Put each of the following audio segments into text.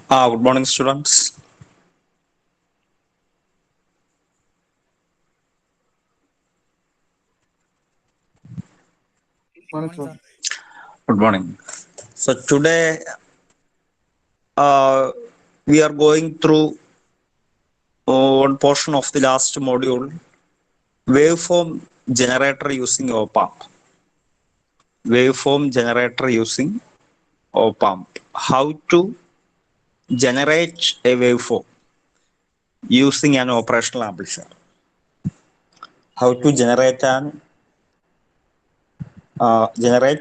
Good morning, students. Morning, sir. Good morning. So today uh, we are going through one portion of the last module, waveform generator using op-amp. Waveform generator using op-amp. How to generate a waveform using an operational amplifier. How to generate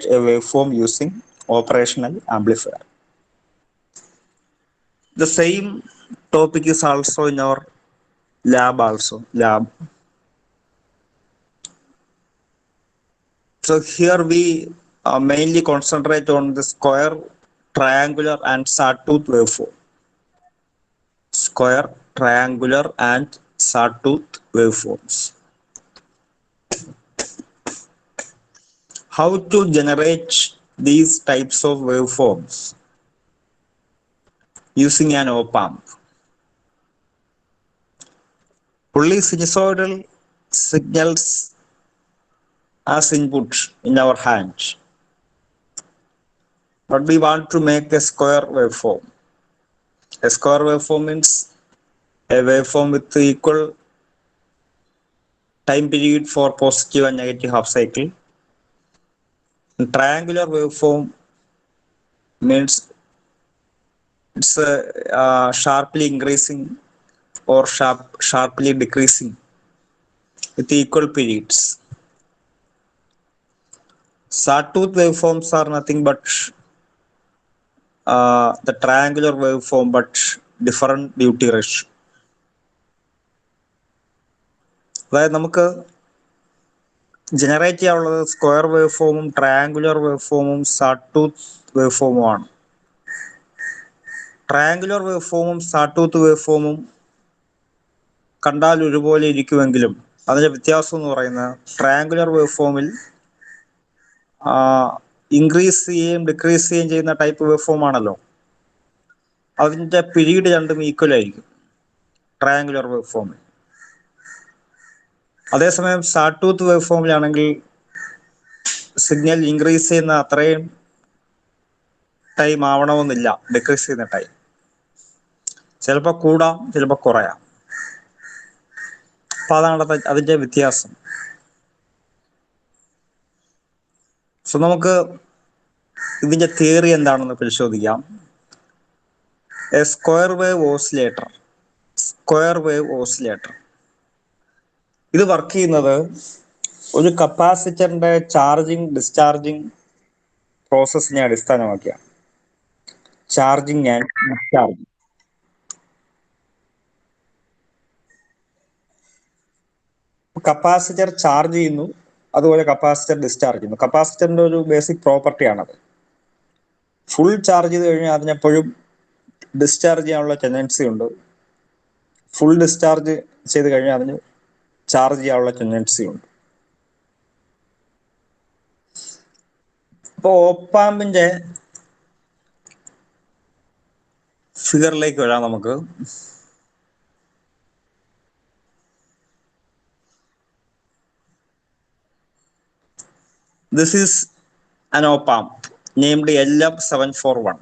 a waveform using operational amplifier. The same topic is also in our lab. So here we mainly concentrate on the square, triangular and sawtooth waveform. Square, triangular and sawtooth waveforms. How to generate these types of waveforms using an op-amp. Only sinusoidal signals as input in our hand. But we want to make a square waveform. A square waveform means a waveform with equal time period for positive and negative half cycle. Triangular waveform means it's sharply increasing or sharply decreasing with equal periods. Sawtooth waveforms are nothing but the triangular waveform but different duty ratio. അതായത് നമുക്ക് generate ചെയ്യാനുള്ളത് square wave ഫോമും triangular wave ഫോമും സാട്ടൂത്ത് wave ഫോമുമാണ്. Triangular wave ഫോമും സാട്ടൂത്ത് wave ഫോമും കണ്ടാൽ ഒരുപോലെ ഇരിക്കുമെങ്കിലും അതിന്റെ വ്യത്യാസം എന്ന് പറയുന്നത് ട്രയാങ്കുലർ വേവ് ഫോമിൽ ഇൻക്രീസ് ചെയ്യുകയും ഡിക്രീസ് ചെയ്യുകയും ചെയ്യുന്ന ടൈപ്പ് വേവ് ഫോം ആണല്ലോ. അതിന്റെ പീരീഡ് രണ്ടും ഈക്വൽ ആയിരിക്കും ട്രയാങ്കുലർ വേവ് ഫോമിൽ. അതേസമയം സാട്ടൂത്ത് വേവ് ഫോമിലാണെങ്കിൽ സിഗ്നൽ ഇൻക്രീസ് ചെയ്യുന്ന അത്രയും ടൈം ആവണമെന്നില്ല, ഡിക്രീസ് ചെയ്യുന്ന ടൈം ചിലപ്പോൾ കൂടാം, ചിലപ്പോൾ കുറയാം. അപ്പൊ അതാണ് അതിന്റെ വ്യത്യാസം. സോ നമുക്ക് ഇതിന്റെ തിയറി എന്താണെന്ന് പരിശോധിക്കാം. A square wave oscillator. Square wave oscillator ഇത് വർക്ക് ചെയ്യുന്നത് ഒരു കപ്പാസിറ്ററിന്റെ ചാർജിങ് ഡിസ്ചാർജിങ് പ്രോസസ്സിനെ അടിസ്ഥാനമാക്കിയാണ്. Charging and discharging. Capacitor charge ചെയ്യുന്നു, അതുപോലെ കപ്പാസിറ്റർ ഡിസ്ചാർജ് ചെയ്യുന്നു. കപ്പാസിറ്ററിന്റെ ഒരു ബേസിക് പ്രോപ്പർട്ടിയാണത്. ഫുൾ ചാർജ് ചെയ്ത് കഴിഞ്ഞാൽ അതിനെപ്പോഴും ഡിസ്ചാർജ് ചെയ്യാനുള്ള ടെൻഡൻസി ഉണ്ട്. ഫുൾ ഡിസ്ചാർജ് ചെയ്ത് കഴിഞ്ഞാൽ അതിന് ചാർജ് ചെയ്യാനുള്ള ടെൻഡൻസി ഉണ്ട്. അപ്പോൾ ഓപ്പാമ്പിന്റെ ഫിഗറിലേക്ക് വരാം നമുക്ക്. This is an op-amp named LM741.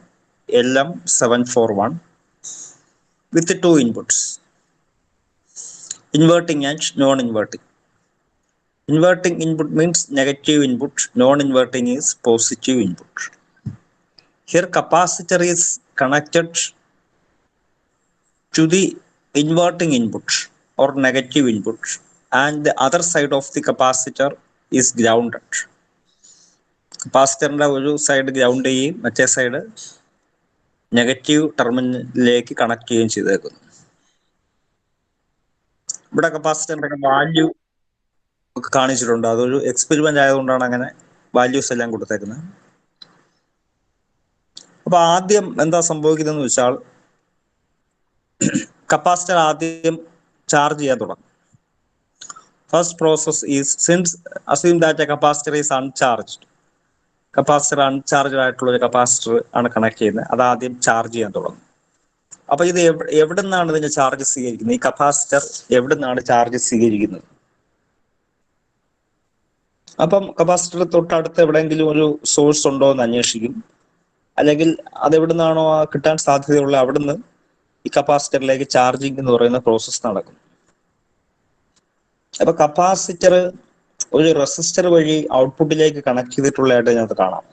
LM741 with two inputs, inverting and non-inverting. Inverting input means negative input, non-inverting is positive input. Here capacitor is connected to the inverting input or negative input, and the other side of the capacitor is grounded. കപ്പാസിറ്ററിന്റെ ഒരു side ground ചെയ്യുകയും മറ്റേ side negative ടെർമിനലിലേക്ക് connect ചെയ്യുകയും ചെയ്തേക്കുന്നു. ഇവിടെ കപ്പാസിറ്ററിന്റെ value കാണിച്ചിട്ടുണ്ട്. അതൊരു എക്സ്പെരിമെന്റ് ആയതുകൊണ്ടാണ് അങ്ങനെ വാല്യൂസ് എല്ലാം കൊടുത്തേക്കുന്നത്. അപ്പൊ ആദ്യം എന്താ സംഭവിക്കുന്നതെന്ന് വെച്ചാൽ കപ്പാസിറ്റർ ആദ്യം ചാർജ് ചെയ്യാൻ തുടങ്ങും. First process is since assume that A capacitor is uncharged. Capacitor uncharged ആയിട്ടുള്ള ഒരു കപ്പാസിറ്റർ ആണ് കണക്ട് ചെയ്യുന്നത്. അത് ആദ്യം ചാർജ് ചെയ്യാൻ തുടങ്ങും. അപ്പൊ ഇത് എവിടെ നിന്നാണ് ഇതിന്റെ ചാർജ് സ്വീകരിക്കുന്നത്? ഈ കപ്പാസിറ്റർ എവിടെ നിന്നാണ് ചാർജ് സ്വീകരിക്കുന്നത്? അപ്പം കപ്പാസിറ്റർ തൊട്ടടുത്ത് എവിടെയെങ്കിലും ഒരു സോഴ്സ് ഉണ്ടോ എന്ന് അന്വേഷിക്കും. അല്ലെങ്കിൽ അതെവിടെ നിന്നാണോ കിട്ടാൻ സാധ്യതയുള്ള അവിടുന്ന് ഈ കപ്പാസിറ്ററിലേക്ക് ചാർജിങ് എന്ന് പറയുന്ന പ്രോസസ്സ് നടക്കും. അപ്പൊ കപ്പാസിറ്റർ ഒരു റെസിസ്റ്റർ വഴി ഔട്ട്പുട്ടിലേക്ക് കണക്ട് ചെയ്തിട്ടുള്ളതായിട്ട് ഇതിനകത്ത് കാണാം.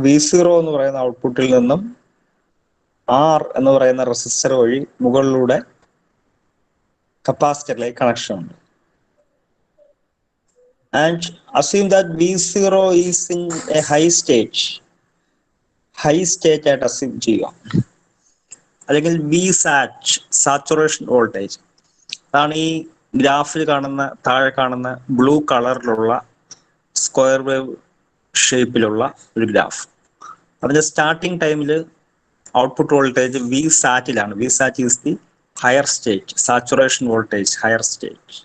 V0 എന്ന് പറയുന്ന ഔട്ട്പുട്ടിൽ നിന്നും R എന്ന് പറയുന്ന റെസിസ്റ്റർ വഴി മുകളിലൂടെ കപ്പാസിറ്ററിലേക്ക് കണക്ഷൻ ഉണ്ട്. And assume that V0 is in A high state ആയിട്ട് അസ്യൂം ചെയ്യുക. അല്ലെങ്കിൽ VSAT, സാച്ചുറേഷൻ വോൾട്ടേജ്. അതാണ് ഈ ഗ്രാഫിൽ കാണുന്ന താഴെ കാണുന്ന ബ്ലൂ കളറിലുള്ള സ്ക്വയർ വേവ് ഷേപ്പിലുള്ള ഒരു ഗ്രാഫ്. അതിന്റെ സ്റ്റാർട്ടിംഗ് ടൈമിൽ ഔട്ട്പുട്ട് വോൾട്ടേജ് VSAT-ലാണ്. VSAT is the higher state, saturation voltage higher state.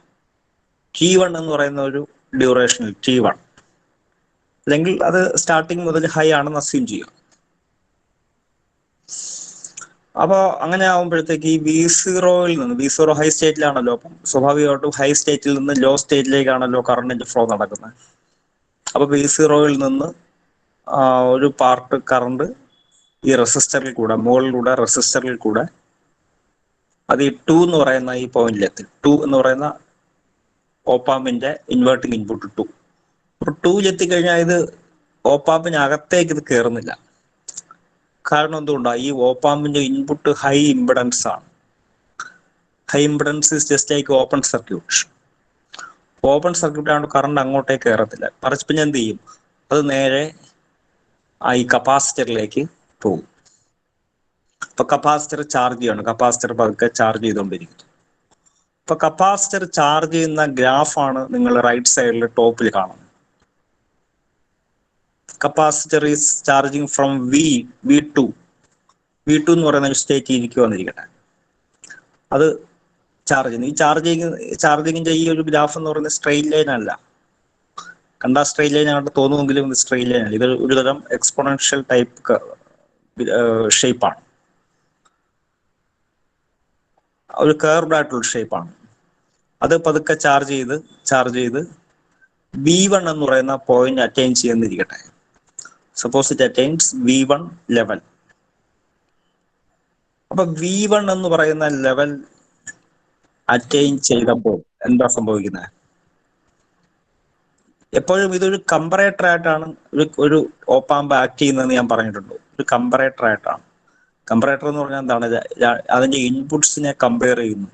T1 എന്ന് പറയുന്ന ഒരു ഡ്യൂറേഷനിൽ T1, അല്ലെങ്കിൽ അത് സ്റ്റാർട്ടിങ് മുതൽ ഹൈ ആണെന്ന് അസ്യൂം ചെയ്യുക. അപ്പൊ അങ്ങനെ ആകുമ്പോഴത്തേക്ക് ഈ V0-യിൽ നിന്ന്, V0 ഹൈ സ്റ്റേറ്റിലാണല്ലോ, അപ്പം സ്വാഭാവികമായിട്ടും ഹൈ സ്റ്റേറ്റിൽ നിന്ന് ലോ സ്റ്റേറ്റിലേക്കാണല്ലോ കറണ്ടിന്റെ ഫ്ലോ നടക്കുന്നത്. അപ്പൊ V0-യിൽ നിന്ന് ഒരു പാർട്ട് കറണ്ട് ഈ റെസിസ്റ്ററിൽ കൂടെ, മുകളിലൂടെ റെസിസ്റ്ററിൽ കൂടെ അത് ഈ 2 എന്ന് പറയുന്ന ഈ പോയിന്റിലെത്തി. 2 എന്ന് പറയുന്ന ഓപ്പാമ്പിന്റെ ഇൻവേർട്ടിംഗ് ഇൻപുട്ട് 2. അപ്പൊ 2-ൽ എത്തിക്കഴിഞ്ഞാൽ ഇത് ഓപ്പാമ്പിനകത്തേക്ക് ഇത് കയറുന്നില്ല. കാരണം എന്തുകൊണ്ടാണ്? ഈ ഓപ്പാമ്പിന്റെ ഇൻപുട്ട് ഹൈ ഇംപിഡൻസ് ആണ്. High impedance is just like open circuit. Open circuit ആയതുകൊണ്ട് കറണ്ട് അങ്ങോട്ടേക്ക് കയറത്തില്ല. മറിച്ച് പിന്നെ എന്ത് ചെയ്യും? അത് നേരെ ഈ കപ്പാസിറ്ററിലേക്ക് പോകും. അപ്പൊ കപ്പാസിറ്റർ ചാർജ് ചെയ്യണം. കപ്പാസിറ്റർ പതുക്കെ ചാർജ് ചെയ്തുകൊണ്ടിരിക്കുന്നു. അപ്പൊ കപ്പാസിറ്റർ ചാർജ് ചെയ്യുന്ന ഗ്രാഫാണ് നിങ്ങൾ റൈറ്റ് സൈഡിൽ ടോപ്പിൽ കാണുന്നത്. Capacitor is charging from V2 എന്ന് പറയുന്ന ഒരു സ്റ്റേറ്റ് ഇരിക്കുവന്നിരിക്കട്ടെ. അത് ചാർജ് ചെയ്യുന്നു. ഈ ചാർജിങ്ങിന്റെ ഈ ഒരു ഗ്രാഫ് എന്ന് പറയുന്നത് സ്ട്രെയിറ്റ് ലൈൻ അല്ല. കണ്ടാ സ്ട്രെയിറ്റ് ലൈൻ ആയിട്ട് തോന്നുമെങ്കിലും ഇത് സ്ട്രെയിറ്റ് ലൈൻ അല്ല. ഇത് ഒരു തരം എക്സ്പോണൻഷ്യൽ ടൈപ്പ് ഷേപ്പാണ്. ഒരു കർവ്ഡ് ആയിട്ടുള്ള ഷേപ്പാണ്. അത് പതുക്കെ ചാർജ് ചെയ്ത് V1 എന്ന് പറയുന്ന പോയിന്റ് അറ്റൈൻ ചെയ്യുന്നിരിക്കട്ടെ. Suppose it attains V1 level. അപ്പൊ V1 എന്ന് പറയുന്ന ലെവൽ അറ്റൈൻ ചെയ്തപ്പോൾ എന്താ സംഭവിക്കുന്നത്? എപ്പോഴും ഇതൊരു കമ്പറേറ്റർ ആയിട്ടാണ് ഒരു ഓപ്പാമ്പ് ആക്ട് ചെയ്യുന്നതെന്ന് ഞാൻ പറഞ്ഞിട്ടുണ്ട്. ഒരു കമ്പറേറ്റർ ആയിട്ടാണ്. കമ്പറേറ്റർ എന്ന് പറഞ്ഞാൽ എന്താണ്? അതിന്റെ ഇൻപുട്സിനെ കമ്പയർ ചെയ്യുന്നു.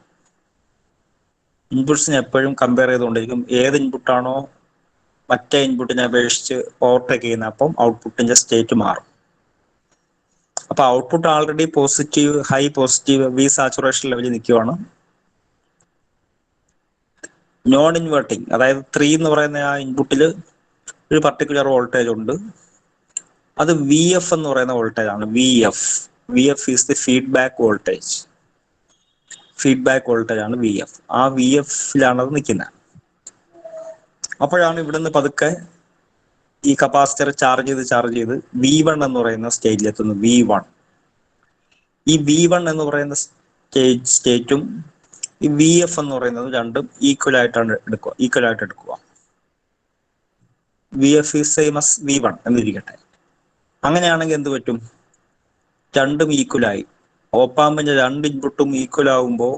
ഇൻപുട്സിനെ എപ്പോഴും കമ്പയർ ചെയ്തുകൊണ്ടിരിക്കും. ഏത് ഇൻപുട്ടാണോ മറ്റേ ഇൻപുട്ടിനെ അപേക്ഷിച്ച് ഓവർടേക്ക് ചെയ്യുന്നത്, അപ്പം ഔട്ട്പുട്ടിന്റെ സ്റ്റേറ്റ് മാറും. അപ്പൊ output already positive, high positive V saturation ലെവലിൽ നിൽക്കുവാണ്. നോൺ ഇൻവേർട്ടിങ്, അതായത് 3 എന്ന് പറയുന്ന ആ ഇൻപുട്ടിൽ ഒരു പർട്ടിക്കുലർ വോൾട്ടേജ് ഉണ്ട്. അത് VF എന്ന് പറയുന്ന വോൾട്ടേജ് ആണ്. VF is the feedback voltage. Feedback voltage ആണ് VF. ആ VF-ലാണ് അത് നിൽക്കുന്നത്. അപ്പോഴാണ് ഇവിടുന്ന് പതുക്കെ ഈ കപ്പാസിറ്റർ ചാർജ് ചെയ്ത് V1 എന്ന് പറയുന്ന സ്റ്റേജിലെത്തുന്നു. V1. ഈ V1 എന്ന് പറയുന്ന സ്റ്റേറ്റും ഈ VF എന്ന് പറയുന്നത് രണ്ടും ഈക്വൽ ആയിട്ട് എടുക്കുക. VF is same as V1 എന്നിരിക്കട്ടെ. അങ്ങനെയാണെങ്കിൽ എന്ത് പറ്റും? രണ്ടും ഈക്വലായി. ഓപ്പാമ്പിന്റെ രണ്ട് ഇൻപുട്ടും ഈക്വൽ ആകുമ്പോൾ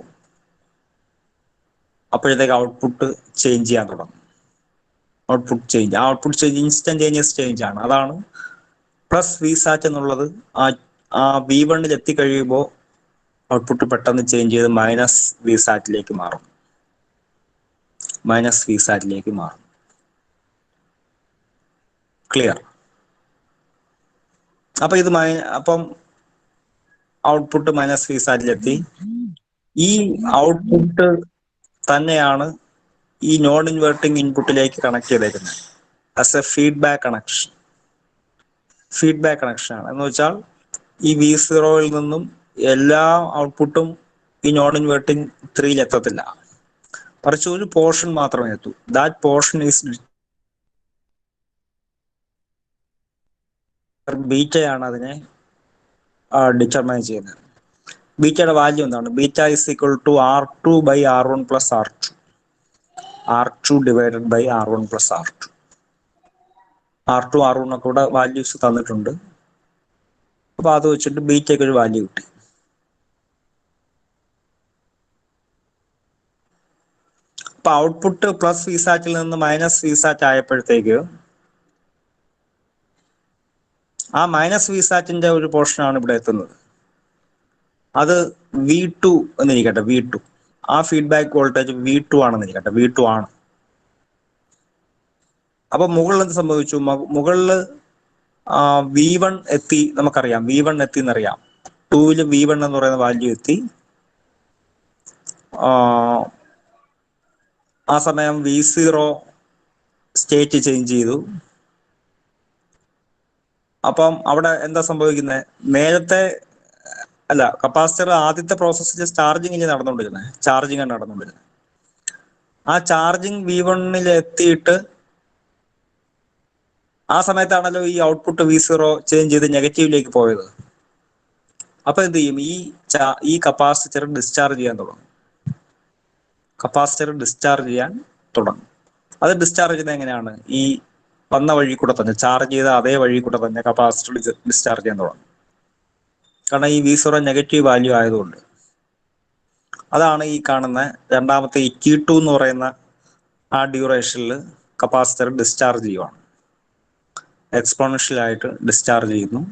അപ്പോഴത്തേക്ക് ഔട്ട്പുട്ട് ചേഞ്ച് ചെയ്യാൻ തുടങ്ങും. ഔട്ട്പുട്ട് ചേഞ്ച് ഇൻസ്റ്റന്റേനിയസ് ചേഞ്ച് ആണ്. അതാണ് പ്ലസ് VSAT എന്നുള്ളത്. ആ V1-ൽ എത്തിക്കഴിയുമ്പോൾ ഔട്ട്പുട്ട് പെട്ടെന്ന് ചേഞ്ച് ചെയ്ത് മൈനസ് VSAT-ലേക്ക് മാറും. ക്ലിയർ? അപ്പൊ അപ്പം ഔട്ട്പുട്ട് മൈനസ് VSAT-ലെത്തി. ഈ ഔട്ട്പുട്ട് തന്നെയാണ് ഈ നോൺ ഇൻവേർട്ടിംഗ് ഇൻപുട്ടിലേക്ക് കണക്ട് ചെയ്തേക്കുന്നത് ആസ് എ ഫീഡ്ബാക്ക് കണക്ഷൻ. ആണ്. എന്ന് വെച്ചാൽ ഈ V0-യിൽ നിന്നും എല്ലാ ഔട്ട്പുട്ടും ഈ നോൺ ഇൻവേർട്ടിംഗ് 3-ൽ എത്തത്തില്ല. മറിച്ച് ഒരു പോർഷൻ മാത്രമേ എത്തൂ. ദാറ്റ് പോർഷൻ ഈസ് ബീറ്റയാണ് അതിനെ ഡിറ്റർമൈൻ ചെയ്യുന്നത്. ബീറ്റയുടെ വാല്യൂ എന്താണ്? Beta is equal to R2 by R1 plus R2. R2 divided by R1 plus R2. R2 R1 ഒക്കെ കൂടെ വാല്യൂസ് തന്നിട്ടുണ്ട്. അപ്പൊ അത് വെച്ചിട്ട് ബീറ്റയ്ക്ക് ഒരു വാല്യൂ കിട്ടി. അപ്പൊ ഔട്ട്പുട്ട് പ്ലസ് വിസാറ്റിൽ നിന്ന് മൈനസ് വിസാറ്റ് ആയപ്പോഴത്തേക്ക് ആ മൈനസ് വിസാറ്റിന്റെ ഒരു പോർഷനാണ് ഇവിടെ എത്തുന്നത്. അത് V2 എന്നിരിക്കട്ടെ, V2. ആ ഫീഡ്ബാക്ക് വോൾട്ടേജ് V2 ആണെന്നിരിക്കട്ടെ, V2 ആണ്. അപ്പൊ മുകളിൽ എന്ത് സംഭവിച്ചു? മുകളിൽ V1 എത്തി, നമുക്കറിയാം V1 എത്തി എന്നറിയാം. 2-ല് V1 എന്ന് പറയുന്ന വാല്യൂ എത്തി. ആ സമയം V0 സ്റ്റേറ്റ് ചേഞ്ച് ചെയ്തു. അപ്പം അവിടെ എന്താ സംഭവിക്കുന്നത്? നേരത്തെ അല്ല, കപ്പാസിറ്റർ ആദ്യത്തെ പ്രോസസ്സിൽ ചാർജിങ് നടന്നുകൊണ്ടിരുന്നത്, ചാർജിങ് ആണ് നടന്നുകൊണ്ടിരുന്നത്. ആ ചാർജിങ് V1-ൽ എത്തിയിട്ട് ആ സമയത്താണല്ലോ ഈ ഔട്ട്പുട്ട് V0 ചേഞ്ച് ചെയ്ത് നെഗറ്റീവിലേക്ക് പോയത്. അപ്പൊ എന്ത് ചെയ്യും? ഈ കപ്പാസിറ്റർ ഡിസ്ചാർജ് ചെയ്യാൻ തുടങ്ങും. കപ്പാസിറ്റർ ഡിസ്ചാർജ് ചെയ്യാൻ തുടങ്ങും. അത് ഡിസ്ചാർജ് ചെയ്യുന്നത് എങ്ങനെയാണ്? ഈ വന്ന വഴി കൂടെ തന്നെ, ചാർജ് ചെയ്ത അതേ വഴി കൂടെ തന്നെ കപ്പാസിറ്റർ ഡിസ്ചാർജ് ചെയ്യാൻ തുടങ്ങും. കാരണം ഈ V0 നെഗറ്റീവ് വാല്യൂ ആയതുകൊണ്ട്. അതാണ് ഈ കാണുന്ന രണ്ടാമത്തെ ഈ T2 എന്ന് പറയുന്ന ആ ഡ്യൂറേഷനിൽ കപ്പാസിറ്റർ ഡിസ്ചാർജ് ചെയ്യുവാണ്. എക്സ്പോണൻഷ്യൽ ആയിട്ട് ഡിസ്ചാർജ് ചെയ്യുന്നു.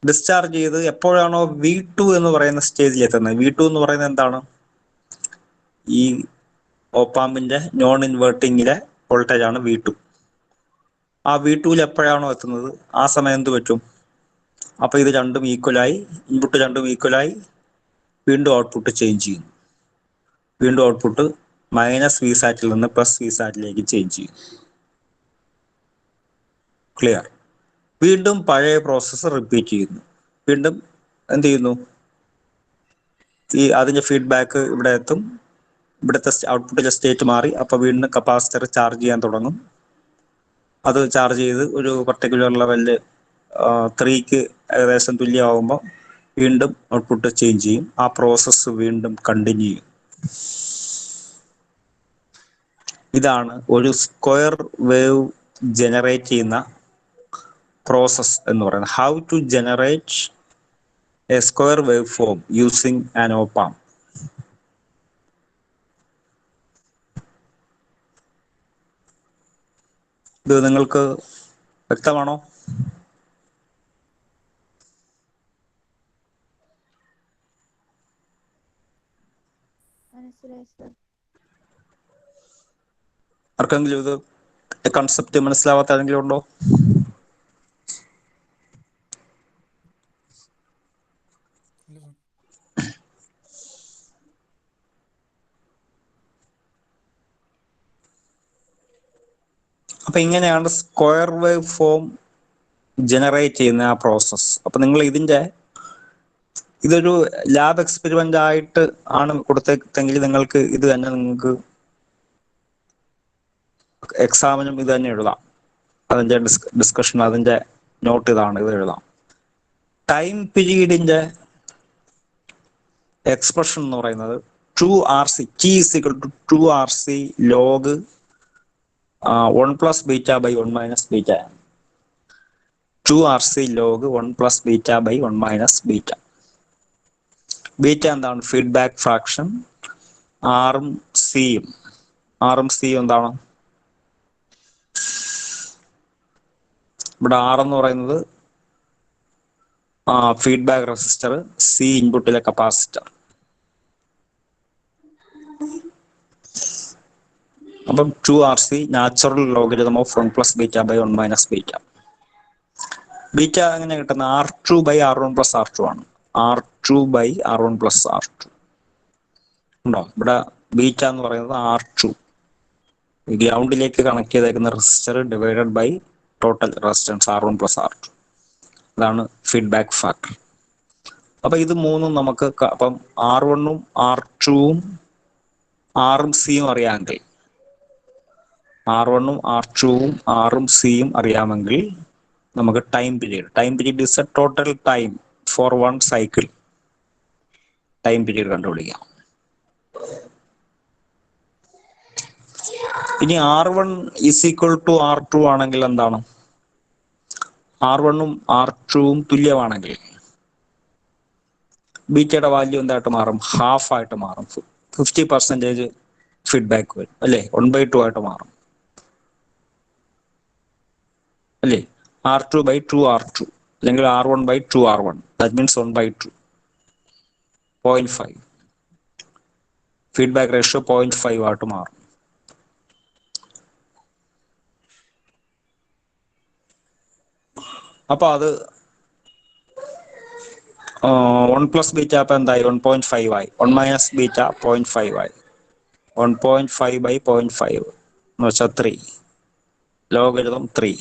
ഡിസ്ചാർജ് ചെയ്ത് എപ്പോഴാണോ V2 എന്ന് പറയുന്ന സ്റ്റേജിൽ എത്തുന്നത്, V2 എന്ന് പറയുന്നത് എന്താണ്? ഈ ഓപ്പാമ്പിന്റെ നോൺ ഇൻവേർട്ടിങ്ങിലെ വോൾട്ടേജ് ആണ് V2. ആ V2-ൽ എപ്പോഴാണോ എത്തുന്നത് ആ സമയം എന്ത് പറ്റും? അപ്പൊ ഇത് രണ്ടും ഈക്വലായി, ഇൻപുട്ട് രണ്ടും ഈക്വലായി, വീണ്ടും ഔട്ട്പുട്ട് ചേഞ്ച് ചെയ്യും. വീണ്ടും ഔട്ട്പുട്ട് മൈനസ് വിസാറ്റിൽ നിന്ന് പ്ലസ് വിസാറ്റിലേക്ക് ചേഞ്ച് ചെയ്യും. ക്ലിയർ? വീണ്ടും പഴയ പ്രോസസ്സ് റിപ്പീറ്റ് ചെയ്യുന്നു. വീണ്ടും എന്ത് ചെയ്യുന്നു? അതിന്റെ ഫീഡ്ബാക്ക് ഇവിടെ എത്തും. ഇവിടുത്തെ ഔട്ട്പുട്ടിലെ സ്റ്റേറ്റ് മാറി. അപ്പൊ വീണ്ടും കപ്പാസിറ്റർ ചാർജ് ചെയ്യാൻ തുടങ്ങും. അത് ചാർജ് ചെയ്ത് ഒരു പർട്ടിക്കുലർ ലെവലില് 3-ക്ക് ഏകദേശം തുല്യമാകുമ്പോൾ വീണ്ടും ഔട്ട്പുട്ട് ചേഞ്ച് ചെയ്യും. ആ പ്രോസസ്സ് വീണ്ടും കണ്ടിന്യൂ ചെയ്യും. ഇതാണ് ഒരു സ്ക്വയർ വേവ് ജനറേറ്റ് ചെയ്യുന്ന പ്രോസസ് എന്ന് പറയുന്നത്. How to generate a square wave form using an op amp. ഇത് നിങ്ങൾക്ക് വ്യക്തമാണോ? ആർക്കെങ്കിലും ഇത് കൺസെപ്റ്റ് മനസ്സിലാവാത്ത ആരെങ്കിലും ഉണ്ടോ? അപ്പൊ ഇങ്ങനെയാണ് സ്ക്വയർ വേവ് ഫോം ജനറേറ്റ് ചെയ്യുന്ന ആ പ്രോസസ്. അപ്പൊ നിങ്ങൾ ഇതൊരു ലാബ് എക്സ്പെരിമെന്റ് ആയിട്ട് ആണ് കൊടുത്തെങ്കിൽ നിങ്ങൾക്ക് ഇത് തന്നെ, നിങ്ങൾക്ക് എക്സാമിനും ഇത് തന്നെ എഴുതാം. അതിന്റെ ഡിസ്കഷൻ, അതിന്റെ നോട്ട് ഇതാണ്, ഇത് എഴുതാം. ടൈം പീരീഡിന്റെ എക്സ്പ്രഷൻ എന്ന് പറയുന്നത് 2RC, T is equal to 2RC log 1 plus beta by 1 minus beta. 2RC log 1 plus beta by 1 minus beta. Beta എന്താണ്? Feedback fraction. ആറും സിയും എന്താണ്? ഇവിടെ R എന്ന് പറയുന്നത് ഫീഡ്ബാക്ക് റെസിസ്റ്റർ, C ഇൻപുട്ടിലെ കപ്പാസിറ്റർ. അപ്പം 2RC natural logarithm of 1 plus beta by 1 minus beta. Beta എങ്ങനെ കിട്ടുന്ന? R2 by R1 plus R2 ആണ്. R2 by R1 plus R2 ഉണ്ടോ? ഇവിടെ ബീറ്റ എന്ന് പറയുന്നത് R2, ഗ്രൗണ്ടിലേക്ക് കണക്ട് ചെയ്തേക്കുന്ന resistor divided by total resistance R1 plus R2. അതാണ് ഫീഡ്ബാക്ക് ഫാക്ടർ. അപ്പൊ ഇത് മൂന്നും നമുക്ക്, അപ്പം R1-ഉം R2-ഉം ആറും സിയും അറിയാമെങ്കിൽ, R1-ഉം R2-ഉം ആറും സിയും അറിയാമെങ്കിൽ നമുക്ക് time period is A total time for one cycle. Time period കണ്ടുപിടിക്കാം. ഇനി R1 is equal to R2 ആണെങ്കിൽ എന്താണ്? R1ഉം R2ഉം തുല്യമാണെങ്കിൽ ബീറ്റയുടെ വാല്യൂ എന്തായിട്ട് മാറും? ഹാഫ് ആയിട്ട് മാറും. 50% ഫീഡ്ബാക്ക് വരും അല്ലേ? 1/2 ആയിട്ട് മാറും അല്ലേ? R2/2R2 അല്ലെങ്കിൽ R1/2R1, that means 1/2, 0.5. Feedback ratio 0.5 ആയിട്ട് മാറും. അപ്പൊ അത് 1 പ്ലസ് ബീറ്റ അപ്പൊ എന്തായി? 1.5 ആയി. 1 മൈനസ് ബീറ്റ 0.5 ആയി. 1.5/0.5 എന്ന് വെച്ചാൽ 3. ലോഗരിതം 3.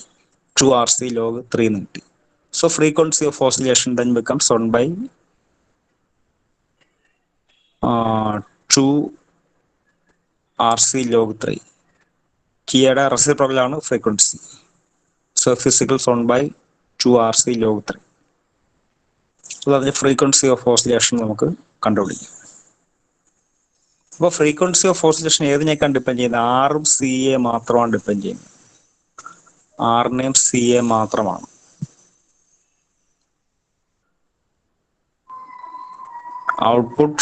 2RC log 3 എന്ന് കിട്ടി. So frequency of oscillation then becomes 1/2RC log 3. T-യുടെ reciprocal ആണ് frequency. So F is equals 1/2RC log 3. So അതിന്റെ ഫ്രീക്വൻസി ഓഫ് ഓസിലേഷൻ നമുക്ക് കണ്ടുപിടിക്കാം. അപ്പോൾ ഫ്രീക്വൻസി ഓഫ് ഓസിലേഷൻ ഏതിനേക്കാണ് ഡിപ്പെൻഡ് ചെയ്യുന്നത്? ആറും CA മാത്രമാണ് ഡിപ്പെൻഡ് ചെയ്യുന്നത്. ആറിനെയും CA മാത്രമാണ്. ഔട്ട്പുട്ട്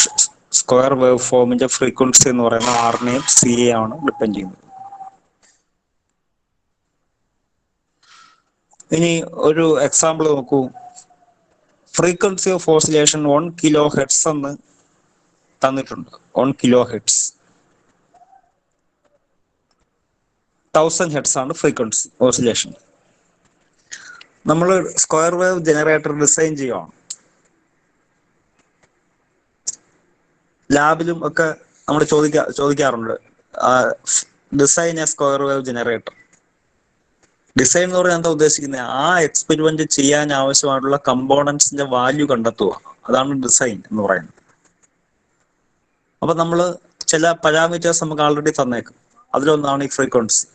സ്ക്വയർ വേവ് ഫോമിന്റെ ഫ്രീക്വൻസി എന്ന് പറയുന്നത് ആറിനെയും CA ആണ് ഡിപ്പെൻഡ് ചെയ്യുന്നത്. ഇനി ഒരു എക്സാമ്പിൾ നോക്കൂ. ഫ്രീക്വൻസി ഓഫ് ഓസിലേഷൻ 1 kHz എന്ന് തന്നിട്ടുണ്ട്. 1 kHz. 1000 Hz ആണ് ഫ്രീക്വൻസി ഓസിലേഷൻ. നമ്മൾ സ്ക്വയർ വേവ് ജനറേറ്റർ ഡിസൈൻ ചെയ്യുകയാണ്. ലാബിലും ഒക്കെ നമ്മൾ ചോദിക്കാറുണ്ട് design A square wave generator. Design എന്ന് പറഞ്ഞാൽ എന്താ ഉദ്ദേശിക്കുന്നത്? ആ എക്സ്പെരിമെന്റ് ചെയ്യാൻ ആവശ്യമായിട്ടുള്ള കമ്പോണൻസിന്റെ വാല്യൂ കണ്ടെത്തുക. അതാണ് ഡിസൈൻ എന്ന് പറയുന്നത്. അപ്പൊ നമ്മൾ ചില പാരാമീറ്റേഴ്സ് നമുക്ക് ആൾറെഡി തന്നേക്കും. അതിലൊന്നാണ് ഈ ഫ്രീക്വൻസി.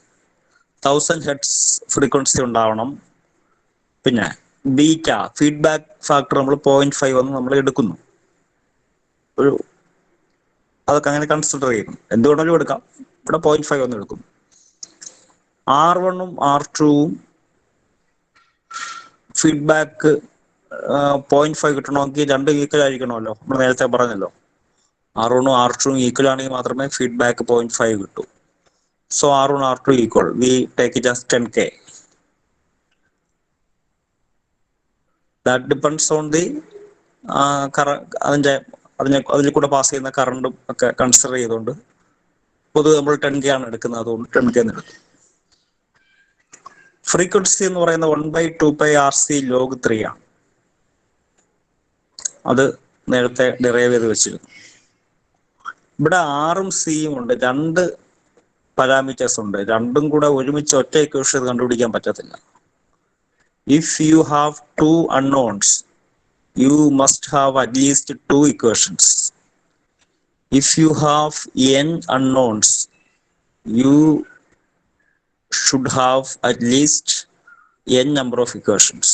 1000 Hz ഫ്രീക്വൻസി ഉണ്ടാവണം. പിന്നെ ബീറ്റ ഫീഡ്ബാക്ക് ഫാക്ടർ നമ്മൾ 0.5 എന്ന് നമ്മൾ എടുക്കുന്നു. അതൊക്കെ അങ്ങനെ കൺസിഡർ ചെയ്യുന്നു. എന്തുകൊണ്ടാലും എടുക്കാം. ഇവിടെ 0.5 ഒന്ന് എടുക്കുന്നു. R1ഉം R2ഉം ഫീഡ്ബാക്ക് 0.5 കിട്ടണമെങ്കിൽ രണ്ട് ഈക്വൽ ആയിരിക്കണമല്ലോ. നമ്മൾ നേരത്തെ പറഞ്ഞല്ലോ, R1ഉം R2ഉം ഈക്വൽ ആണെങ്കിൽ മാത്രമേ ഫീഡ്ബാക്ക് 0.5 കിട്ടൂ. So R1 R2 equal. We take it as 10K. That depends on the അതിൽ കൂടെ പാസ് ചെയ്യുന്ന കറണ്ടും ഒക്കെ കൺസിഡർ ചെയ്തുകൊണ്ട് പൊതുവെ നമ്മൾ 10K ആണ് എടുക്കുന്നത്. അതുകൊണ്ട് 10K എന്ന് എടുക്കും. ഫ്രീക്വൻസി എന്ന് പറയുന്നത് 1/2πRC log 3 ആണ്. അത് നേരത്തെ ഡിറൈവ് ചെയ്ത് വെച്ചിരുന്നു. ഇവിടെ ആറും സിയും ഉണ്ട്. രണ്ട് പാരാമീറ്റേഴ്സ് ഉണ്ട്. രണ്ടും കൂടെ ഒരുമിച്ച് ഒറ്റ ഇക്വേഷൻ കണ്ടുപിടിക്കാൻ പറ്റത്തില്ല. If you have 2 unknowns, you must have at least 2 equations. If you have n unknowns, you should have at least n number of equations.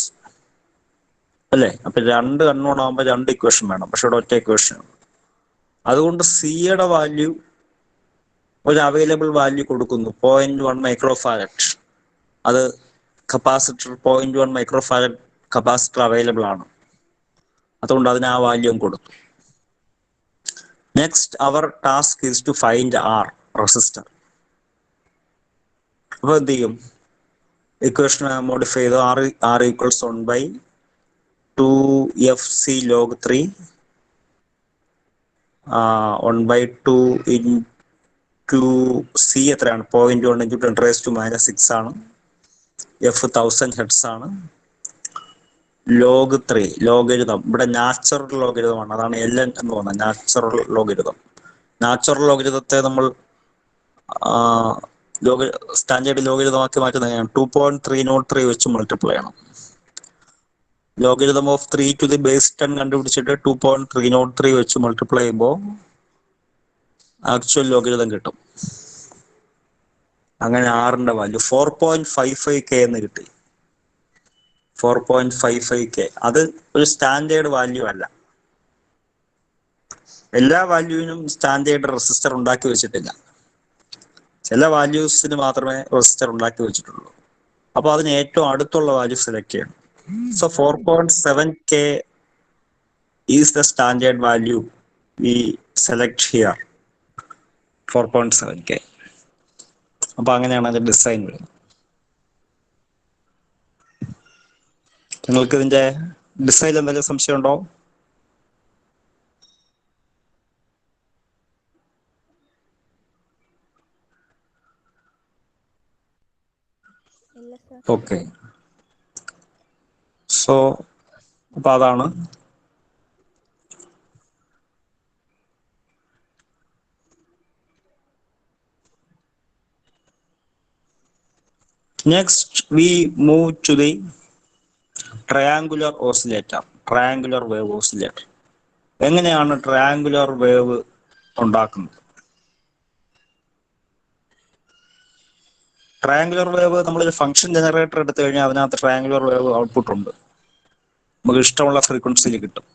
അല്ലേ? അപ്പൊ രണ്ട് അൺനോൺ ആകുമ്പോൾ രണ്ട് ഇക്വേഷൻ വേണം. പക്ഷെ ഇവിടെ ഒറ്റ ഇക്വേഷൻ. അതുകൊണ്ട് സിയുടെ വാല്യൂ ഒരു അവൈലബിൾ വാല്യൂ കൊടുക്കുന്നു, 0.1 മൈക്രോഫാരഡ്. അത് കപ്പാസിറ്റർ 0.1 മൈക്രോഫാരഡ് കപ്പാസിറ്റർ അവൈലബിൾ ആണ്. അതുകൊണ്ട് അതിന് ആ വാല്യൂ കൊടുത്തു. Next our task is to find R resistor. അപ്പൊ എന്ത് ചെയ്യും? ഇക്വേഷൻ മോഡിഫൈ ചെയ്ത് R equals 1/2FC log 3 1/2 into C എത്രയാണ്? 0.1 into 10⁻⁻6 ആണ്. F 1000 Hz ആണ്. log 3 ലോഗരിതം ഇവിടെ നാച്ചുറൽ ലോഗരിതമാണ്. അതാണ് LN എന്ന് പറയുന്നത്, നാച്ചുറൽ ലോഗരിതം. നാച്ചുറൽ ലോഗരിതത്തെ നമ്മൾ സ്റ്റാൻഡേർഡ് ലോഗരിതമാക്കി മാറ്റുന്നത് 2.303 വെച്ച് മൾട്ടിപ്ലൈ ചെയ്യണം. Logarithm of 3 to the base 10 കണ്ടുപിടിച്ചിട്ട് 2.303 വെച്ച് മൾട്ടിപ്ലൈ ചെയ്യുമ്പോൾ ആക്ച്വൽ ലോഗരിതം കിട്ടും. അങ്ങനെ ആറിന്റെ വാല്യൂ 4.55K എന്ന് കിട്ടി. 4.55K. അത് ഒരു സ്റ്റാൻഡേർഡ് വാല്യൂ അല്ല. എല്ലാ വാല്യൂവിനും സ്റ്റാൻഡേർഡ് റെസിസ്റ്റർ ഉണ്ടാക്കി വെച്ചിട്ടില്ല. ചില വാല്യൂസിന് മാത്രമേ റെസിസ്റ്റർ ഉണ്ടാക്കി വെച്ചിട്ടുള്ളൂ. അപ്പോൾ അതിന് ഏറ്റവും അടുത്തുള്ള വാല്യൂ സെലക്ട് ചെയ്യണം. So 4.7K is the standard value we select here, 4.7K. അപ്പൊ അങ്ങനെയാണ് അതിന്റെ ഡിസൈൻ വരുന്നത്. നിങ്ങൾക്ക് ഇതിന്റെ ഡിസൈനിൽ എന്തെങ്കിലും സംശയം ഉണ്ടോ? ഓക്കെ, സോ അപ്പൊ അതാണ്. Next we move to the triangular oscillator, triangular wave oscillator. എങ്ങനെയാണ് ട്രയാങ്കുലർ വേവ് ഉണ്ടാക്കുന്നത്? ട്രയാങ്കുലർ വേവ് നമ്മളൊരു ഫംഗ്ഷൻ ജനറേറ്റർ എടുത്തു കഴിഞ്ഞാൽ അതിനകത്ത് ട്രയാങ്കുലർ വേവ് ഔട്ട്പുട്ട് ഉണ്ട്, നമുക്ക് ഇഷ്ടമുള്ള ഫ്രീക്വൻസിയിൽ കിട്ടും.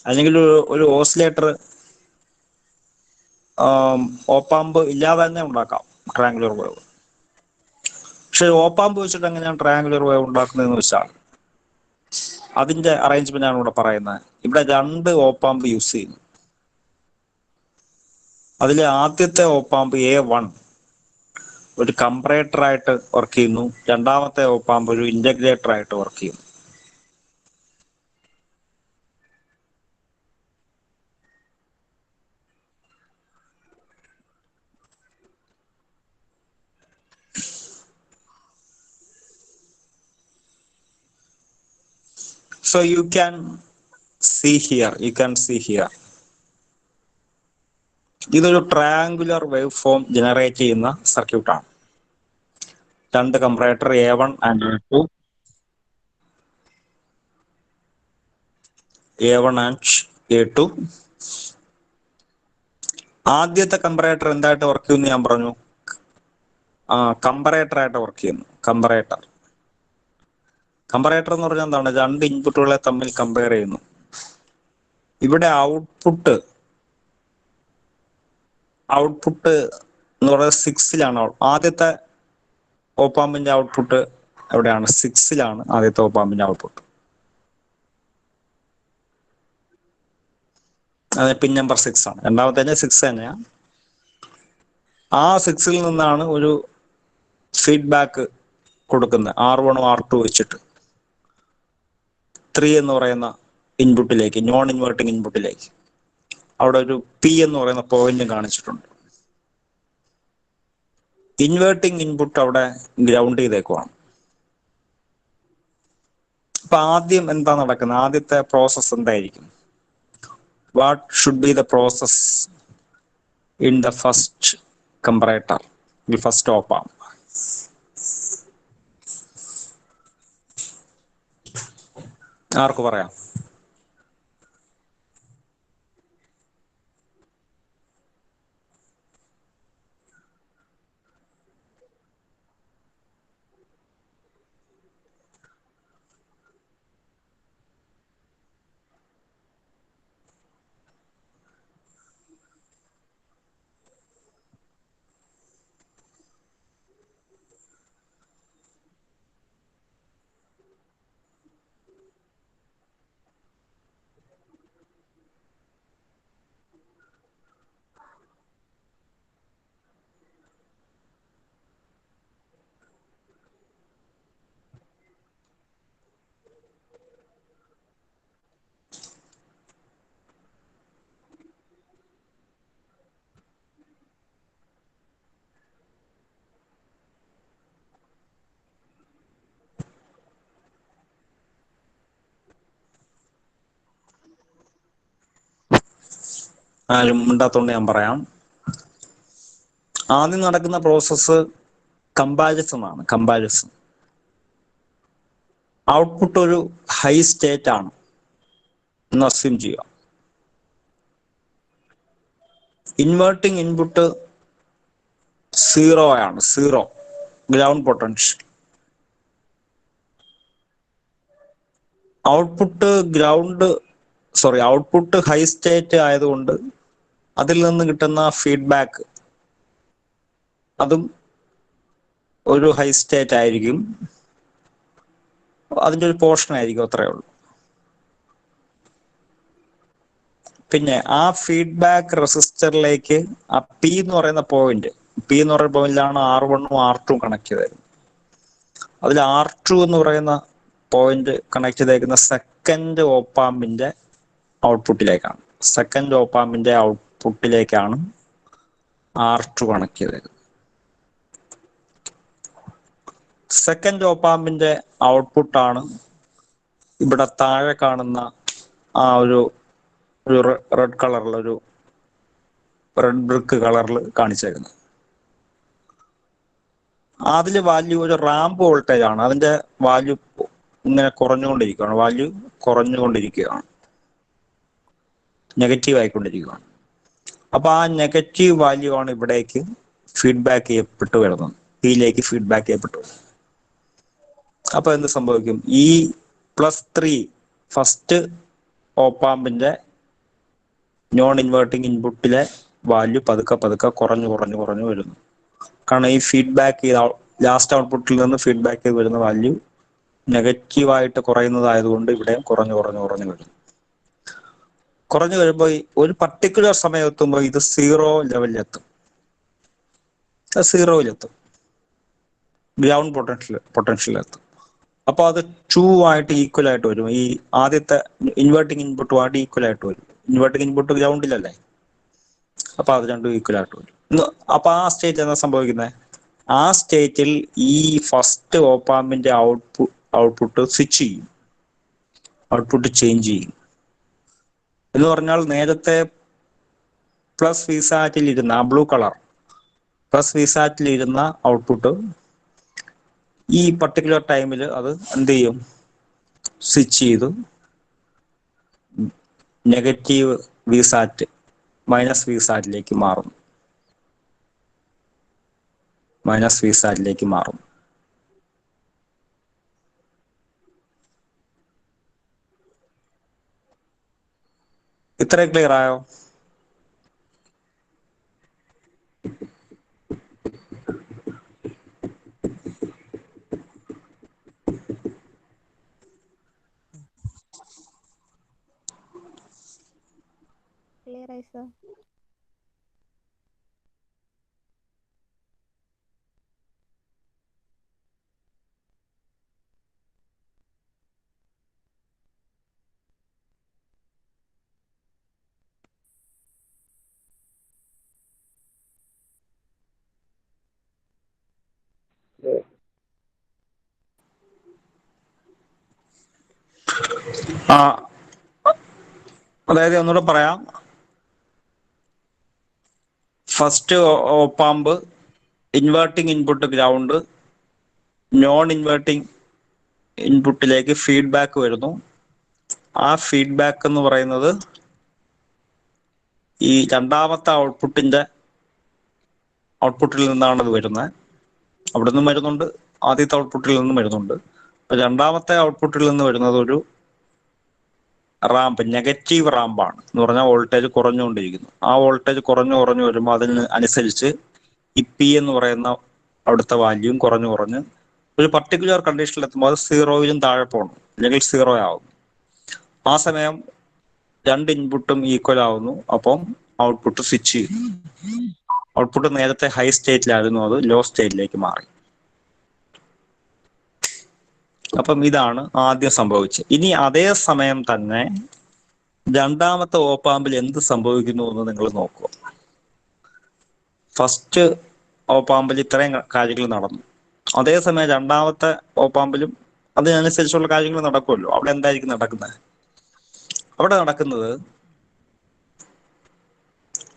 അല്ലെങ്കിൽ ഒരു ഓസിലേറ്റർ ഓപ്പാമ്പ് ഇല്ലാതെ തന്നെ ഉണ്ടാക്കാം ട്രയാങ്കുലർ വേവ്. പക്ഷെ ഓപ്പാമ്പ് വെച്ചിട്ട് എങ്ങനെയാണ് ട്രയാങ്കുലർ വേവ് ഉണ്ടാക്കുന്നതെന്ന് വെച്ചാൽ അതിന്റെ അറേഞ്ച്മെന്റ് ആണ് ഇവിടെ പറയുന്നത്. ഇവിടെ 2 ഓപ്പാമ്പ് യൂസ് ചെയ്യുന്നു. അതിലെ ആദ്യത്തെ ഓപ്പാമ്പ് A1 ഒരു കംപറേറ്റർ ആയിട്ട് വർക്ക് ചെയ്യുന്നു, രണ്ടാമത്തെ ഓപ്പാമ്പ് ഒരു ഇന്റഗ്രേറ്റർ ആയിട്ട് വർക്ക് ചെയ്യുന്നു. So you can see here, ഇതൊരു ട്രയാങ്കുലർ വേവ് ഫോം ജനറേറ്റ് ചെയ്യുന്ന സർക്യൂട്ടാണ്. 2 comparator A1 and A2, A1 and A2. ആദ്യത്തെ കംപറേറ്റർ എന്തായിട്ട് വർക്ക് ചെയ്യുന്നു ഞാൻ പറഞ്ഞു? കംപറേറ്റർ ആയിട്ട് വർക്ക് ചെയ്യുന്നു. കംപറേറ്റർ എന്ന് പറഞ്ഞാൽ എന്താണ്? 2 ഇൻപുട്ടുകളെ തമ്മിൽ കമ്പയർ ചെയ്യുന്നു. ഇവിടെ ഔട്ട്പുട്ട് എന്ന് പറയുന്നത് 6-ലാണ്. ആദ്യത്തെ ഓപ്പാമ്പിന്റെ ഔട്ട്പുട്ട് എവിടെയാണ്? 6-ലാണ് ആദ്യത്തെ ഓപ്പാമ്പിന്റെ ഔട്ട്പുട്ട്. അതെ, പിൻ നമ്പർ 6 ആണ്. രണ്ടാമത്തെ 6 തന്നെയാണ്. ആ 6-ൽ നിന്നാണ് ഒരു ഫീഡ്ബാക്ക് കൊടുക്കുന്നത്, R1 R2 വെച്ചിട്ട് 3 എന്ന് പറയുന്ന ഇൻപുട്ടിലേക്ക്, നോൺ ഇൻവേർട്ടിംഗ് ഇൻപുട്ടിലേക്ക്. അവിടെ ഒരു P എന്ന് പറയുന്ന പോയിന്റ് കാണിച്ചിട്ടുണ്ട്. ഇൻവേർട്ടിംഗ് ഇൻപുട്ട് അവിടെ ഗ്രൗണ്ട് ചെയ്തേക്കുവാണ്. അപ്പൊ ആദ്യം എന്താ നടക്കുന്നത്? ആദ്യത്തെ പ്രോസസ് എന്തായിരിക്കും? What should be the process in the first comparator, the first op amp? ആർക്ക് പറയാം? ആരും മിണ്ടാത്തോണ്ട് ഞാൻ പറയാം. ആദ്യം നടക്കുന്ന പ്രോസസ്സ് കമ്പാരിസൺ ആണ്. കമ്പാരിസൺ. ഔട്ട്പുട്ട് ഒരു ഹൈ സ്റ്റേറ്റ് ആണ് എന്ന് അസ്യൂം ചെയ്യുക. ഇൻവേർട്ടിംഗ് ഇൻപുട്ട് 0 ആണ്, 0 ground potential. Output ground output high state ആയതുകൊണ്ട് അതിൽ നിന്ന് കിട്ടുന്ന ഫീഡ്ബാക്ക് അതും ഒരു ഹൈ സ്റ്റേറ്റ് ആയിരിക്കും, അതിൻ്റെ ഒരു പോർഷൻ ആയിരിക്കും, അത്രയേ ഉള്ളൂ. പിന്നെ ആ ഫീഡ്ബാക്ക് റെസിസ്റ്ററിലേക്ക് ആ പി എന്ന് പറയുന്ന പോയിന്റിലാണ് R1ഉം R2ഉം കണക്ട് ചെയ്തേക്കുന്നത്. അതിൽ R2 എന്ന് പറയുന്ന പോയിന്റ് കണക്ട് ചെയ്തേക്കുന്ന സെക്കൻഡ് ഓപ്പാമ്പിന്റെ ഔട്ട്പുട്ടിലേക്കാണ്. R2 കണക്ട് ചെയ്തേക്കുന്നത്. സെക്കൻഡ് ഓപ്പാമ്പിന്റെ ഔട്ട്പുട്ടാണ് ഇവിടെ താഴെ കാണുന്ന ആ ഒരു റെഡ് കളറിൽ, ഒരു റെഡ് ബ്രിക്ക് കളറിൽ കാണിച്ചേക്കുന്നത്. അതിൽ വാല്യൂ ഒരു റാമ്പ് വോൾട്ടേജ് ആണ്. അതിന്റെ വാല്യൂ ഇങ്ങനെ കുറഞ്ഞുകൊണ്ടിരിക്കുകയാണ്, നെഗറ്റീവ് ആയിക്കൊണ്ടിരിക്കുകയാണ്. അപ്പൊ ആ നെഗറ്റീവ് വാല്യൂ ആണ് ഇവിടേക്ക് ഫീഡ്ബാക്ക് ചെയ്യപ്പെട്ടു വരുന്നത്, ഇതിലേക്ക് ഫീഡ്ബാക്ക് ചെയ്യപ്പെട്ടു വരുന്നത്. അപ്പൊ എന്ത് സംഭവിക്കും? ഈ +3 ഫസ്റ്റ് ഓപ്പാമ്പിന്റെ നോൺ ഇൻവേർട്ടിംഗ് ഇൻപുട്ടിലെ വാല്യൂ പതുക്കെ കുറഞ്ഞു വരുന്നു. കാരണം ഈ ഫീഡ്ബാക്ക് ലാസ്റ്റ് ഔട്ട്പുട്ടിൽ നിന്ന് ഫീഡ്ബാക്ക് ചെയ്ത് വരുന്ന വാല്യൂ നെഗറ്റീവായിട്ട് കുറയുന്നതായതുകൊണ്ട് ഇവിടെ കുറഞ്ഞു വരുന്നു. കുറഞ്ഞു വരുമ്പോൾ ഒരു പർട്ടിക്കുലർ സമയം എത്തുമ്പോൾ ഇത് 0 ലെവലിലെത്തും. ഗ്രൗണ്ട് പൊട്ടൻഷ്യലെത്തും. അപ്പോൾ അത് 2 ആയിട്ട് ഈക്വൽ ആയിട്ട് വരും. ഈ ആദ്യത്തെ ഇൻവേർട്ടിംഗ് ഇൻപുട്ടുമായിട്ട് ഈക്വൽ ആയിട്ട് വരും. ഇൻവേർട്ടിംഗ് ഇൻപുട്ട് ഗ്രൗണ്ടിലല്ലേ, അപ്പൊ അത് രണ്ടും ഈക്വൽ ആയിട്ട് വരും. അപ്പൊ ആ സ്റ്റേറ്റ് എന്താ സംഭവിക്കുന്നത്? ആ സ്റ്റേറ്റിൽ ഈ ഫസ്റ്റ് ഓപ്പാമ്പിന്റെ ഔട്ട്പുട്ട് സ്വിച്ച് ചെയ്യും, ഔട്ട്പുട്ട് ചേഞ്ച് ചെയ്യും. എന്ന് പറഞ്ഞാൽ നേരത്തെ പ്ലസ് വിസാറ്റിൽ ഇരുന്ന ബ്ലൂ കളർ പ്ലസ് വിസാറ്റിൽ ഇരുന്ന ഔട്ട്പുട്ട് ഈ പർട്ടിക്കുലർ ടൈമിൽ അത് എന്ത് ചെയ്യും? സ്വിച്ച് ചെയ്തു നെഗറ്റീവ് വിസാറ്റ് -വിസാറ്റിലേക്ക് മാറും. ഇത്രയും ക്ലിയർ ആയോ? ക്ലിയർ ആയി സർ. അതായത് ഒന്നുകൂടെ പറയാം. First op amp inverting input ground, non inverting ഇൻപുട്ടിലേക്ക് ഫീഡ്ബാക്ക് വരുന്നു. ആ ഫീഡ്ബാക്ക് എന്ന് പറയുന്നത് ഈ രണ്ടാമത്തെ ഔട്ട്പുട്ടിൽ നിന്നാണ് അത് വരുന്നത്. അവിടെ നിന്നും വരുന്നുണ്ട്, ആദ്യത്തെ ഔട്ട്പുട്ടിൽ നിന്നും വരുന്നുണ്ട്. രണ്ടാമത്തെ ഔട്ട്പുട്ടിൽ നിന്ന് വരുന്നത് ഒരു നെഗറ്റീവ് റാമ്പാണ്. എന്ന് പറഞ്ഞാൽ വോൾട്ടേജ് കുറഞ്ഞുകൊണ്ടിരിക്കുന്നു. ആ വോൾട്ടേജ് കുറഞ്ഞു വരുമ്പോൾ അതിന് അനുസരിച്ച് ഈ പി എന്ന് പറയുന്ന അവിടുത്തെ വാല്യൂം കുറഞ്ഞ് ഒരു പർട്ടിക്കുലർ കണ്ടീഷനിൽ എത്തുമ്പോൾ അത് 0-ലും താഴെ പോകണം, അല്ലെങ്കിൽ 0 ആവും. ആ സമയം രണ്ട് ഇൻപുട്ടും ഈക്വൽ ആവുന്നു. അപ്പം ഔട്ട്പുട്ട് സ്വിച്ച് ചെയ്യും. ഔട്ട്പുട്ട് നേരത്തെ ഹൈ സ്റ്റേറ്റിലായിരുന്നു, അത് ലോ സ്റ്റേറ്റിലേക്ക് മാറി. അപ്പം ഇതാണ് ആദ്യം സംഭവിച്ചത്. ഇനി അതേ സമയം തന്നെ രണ്ടാമത്തെ ഓപ്പാമ്പിൽ എന്ത് സംഭവിക്കുന്നു എന്ന് നിങ്ങൾ നോക്കുക. ഫസ്റ്റ് ഓപ്പാമ്പിൽ ഇത്രയും കാര്യങ്ങൾ നടന്നു. അതേസമയം രണ്ടാമത്തെ ഓപ്പാമ്പിലും അതിനനുസരിച്ചുള്ള കാര്യങ്ങൾ നടക്കുമല്ലോ. അവിടെ എന്തായിരിക്കും നടക്കുന്നത്? അവിടെ നടക്കുന്നത്,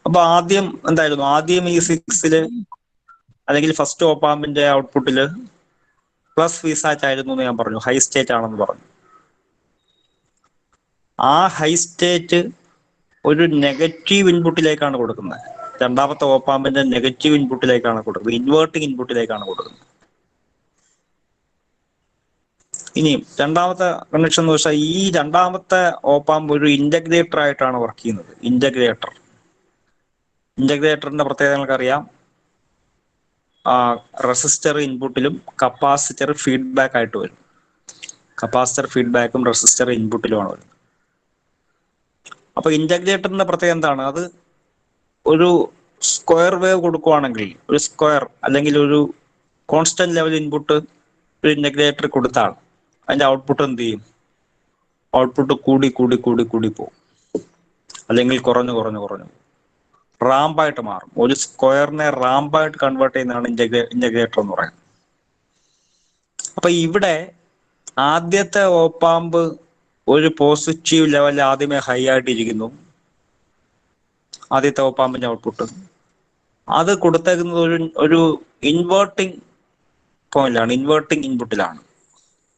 അപ്പൊ ആദ്യം എന്തായിരുന്നു? ആദ്യം ഈ 6-ല് അല്ലെങ്കിൽ ഫസ്റ്റ് ഓപ്പാമ്പിന്റെ ഔട്ട്പുട്ടില് +വിസാറ്റ് ആയിരുന്നു എന്ന് ഞാൻ പറഞ്ഞു, ഹൈ സ്റ്റേറ്റ് ആണെന്ന് പറഞ്ഞു. ആ ഹൈ സ്റ്റേറ്റ് ഒരു നെഗറ്റീവ് ഇൻപുട്ടിലേക്കാണ് കൊടുക്കുന്നത്. രണ്ടാമത്തെ ഓപ്പാമ്പിന്റെ നെഗറ്റീവ് ഇൻപുട്ടിലേക്കാണ് കൊടുക്കുന്നത്, ഇൻവേർട്ടിംഗ് ഇൻപുട്ടിലേക്കാണ് കൊടുക്കുന്നത്. ഇനി രണ്ടാമത്തെ കണ്ടീഷൻ എന്ന് വെച്ചാൽ ഈ രണ്ടാമത്തെ ഓപ്പാമ്പ് ഒരു ഇന്റഗ്രേറ്റർ ആയിട്ടാണ് വർക്ക് ചെയ്യുന്നത്. ഇന്റഗ്രേറ്ററിന്റെ പ്രത്യേകത നിങ്ങൾക്കറിയാം. റെസിസ്റ്റർ ഇൻപുട്ടിലും കപ്പാസിറ്റർ ഫീഡ്ബാക്ക് ആയിട്ട് വരും. കപ്പാസിറ്റർ ഫീഡ്ബാക്കും റെസിസ്റ്റർ ഇൻപുട്ടിലുമാണ് വരുന്നത്. അപ്പൊ ഇന്റഗ്രേറ്ററിന്റെ പ്രത്യേകത എന്താണ്? അത് ഒരു സ്ക്വയർ വേവ് കൊടുക്കുവാണെങ്കിൽ, ഒരു സ്ക്വയർ അല്ലെങ്കിൽ ഒരു കോൺസ്റ്റന്റ് ലെവൽ ഇൻപുട്ട് ഒരു ഇന്റഗ്രേറ്റർ കൊടുത്താൽ അതിന്റെ ഔട്ട്പുട്ട് എന്ത് ചെയ്യും? ഔട്ട്പുട്ട് കൂടി കൂടി കൂടി കൂടി പോകും, അല്ലെങ്കിൽ കുറഞ്ഞു കുറഞ്ഞു കുറഞ്ഞു റാമ്പായിട്ട് മാറും. ഒരു സ്ക്വയറിനെ റാമ്പായിട്ട് കൺവേർട്ട് ചെയ്യുന്നതാണ് ഇന്റഗ്രേറ്റർ എന്ന് പറയുന്നത്. അപ്പൊ ഇവിടെ ആദ്യത്തെ ഓപ്പാമ്പ് ഒരു പോസിറ്റീവ് ലെവൽ ആദ്യമേ ഹൈ ആയിട്ടിരിക്കുന്നു. ആദ്യത്തെ ഓപ്പാമ്പിന്റെ ഔട്ട്പുട്ട് അത് കൊടുത്തേക്കുന്നത് ഒരു ഇൻവേർട്ടിംഗ് പോയിന്റിലാണ്, ഇൻവേർട്ടിംഗ് ഇൻപുട്ടിലാണ്.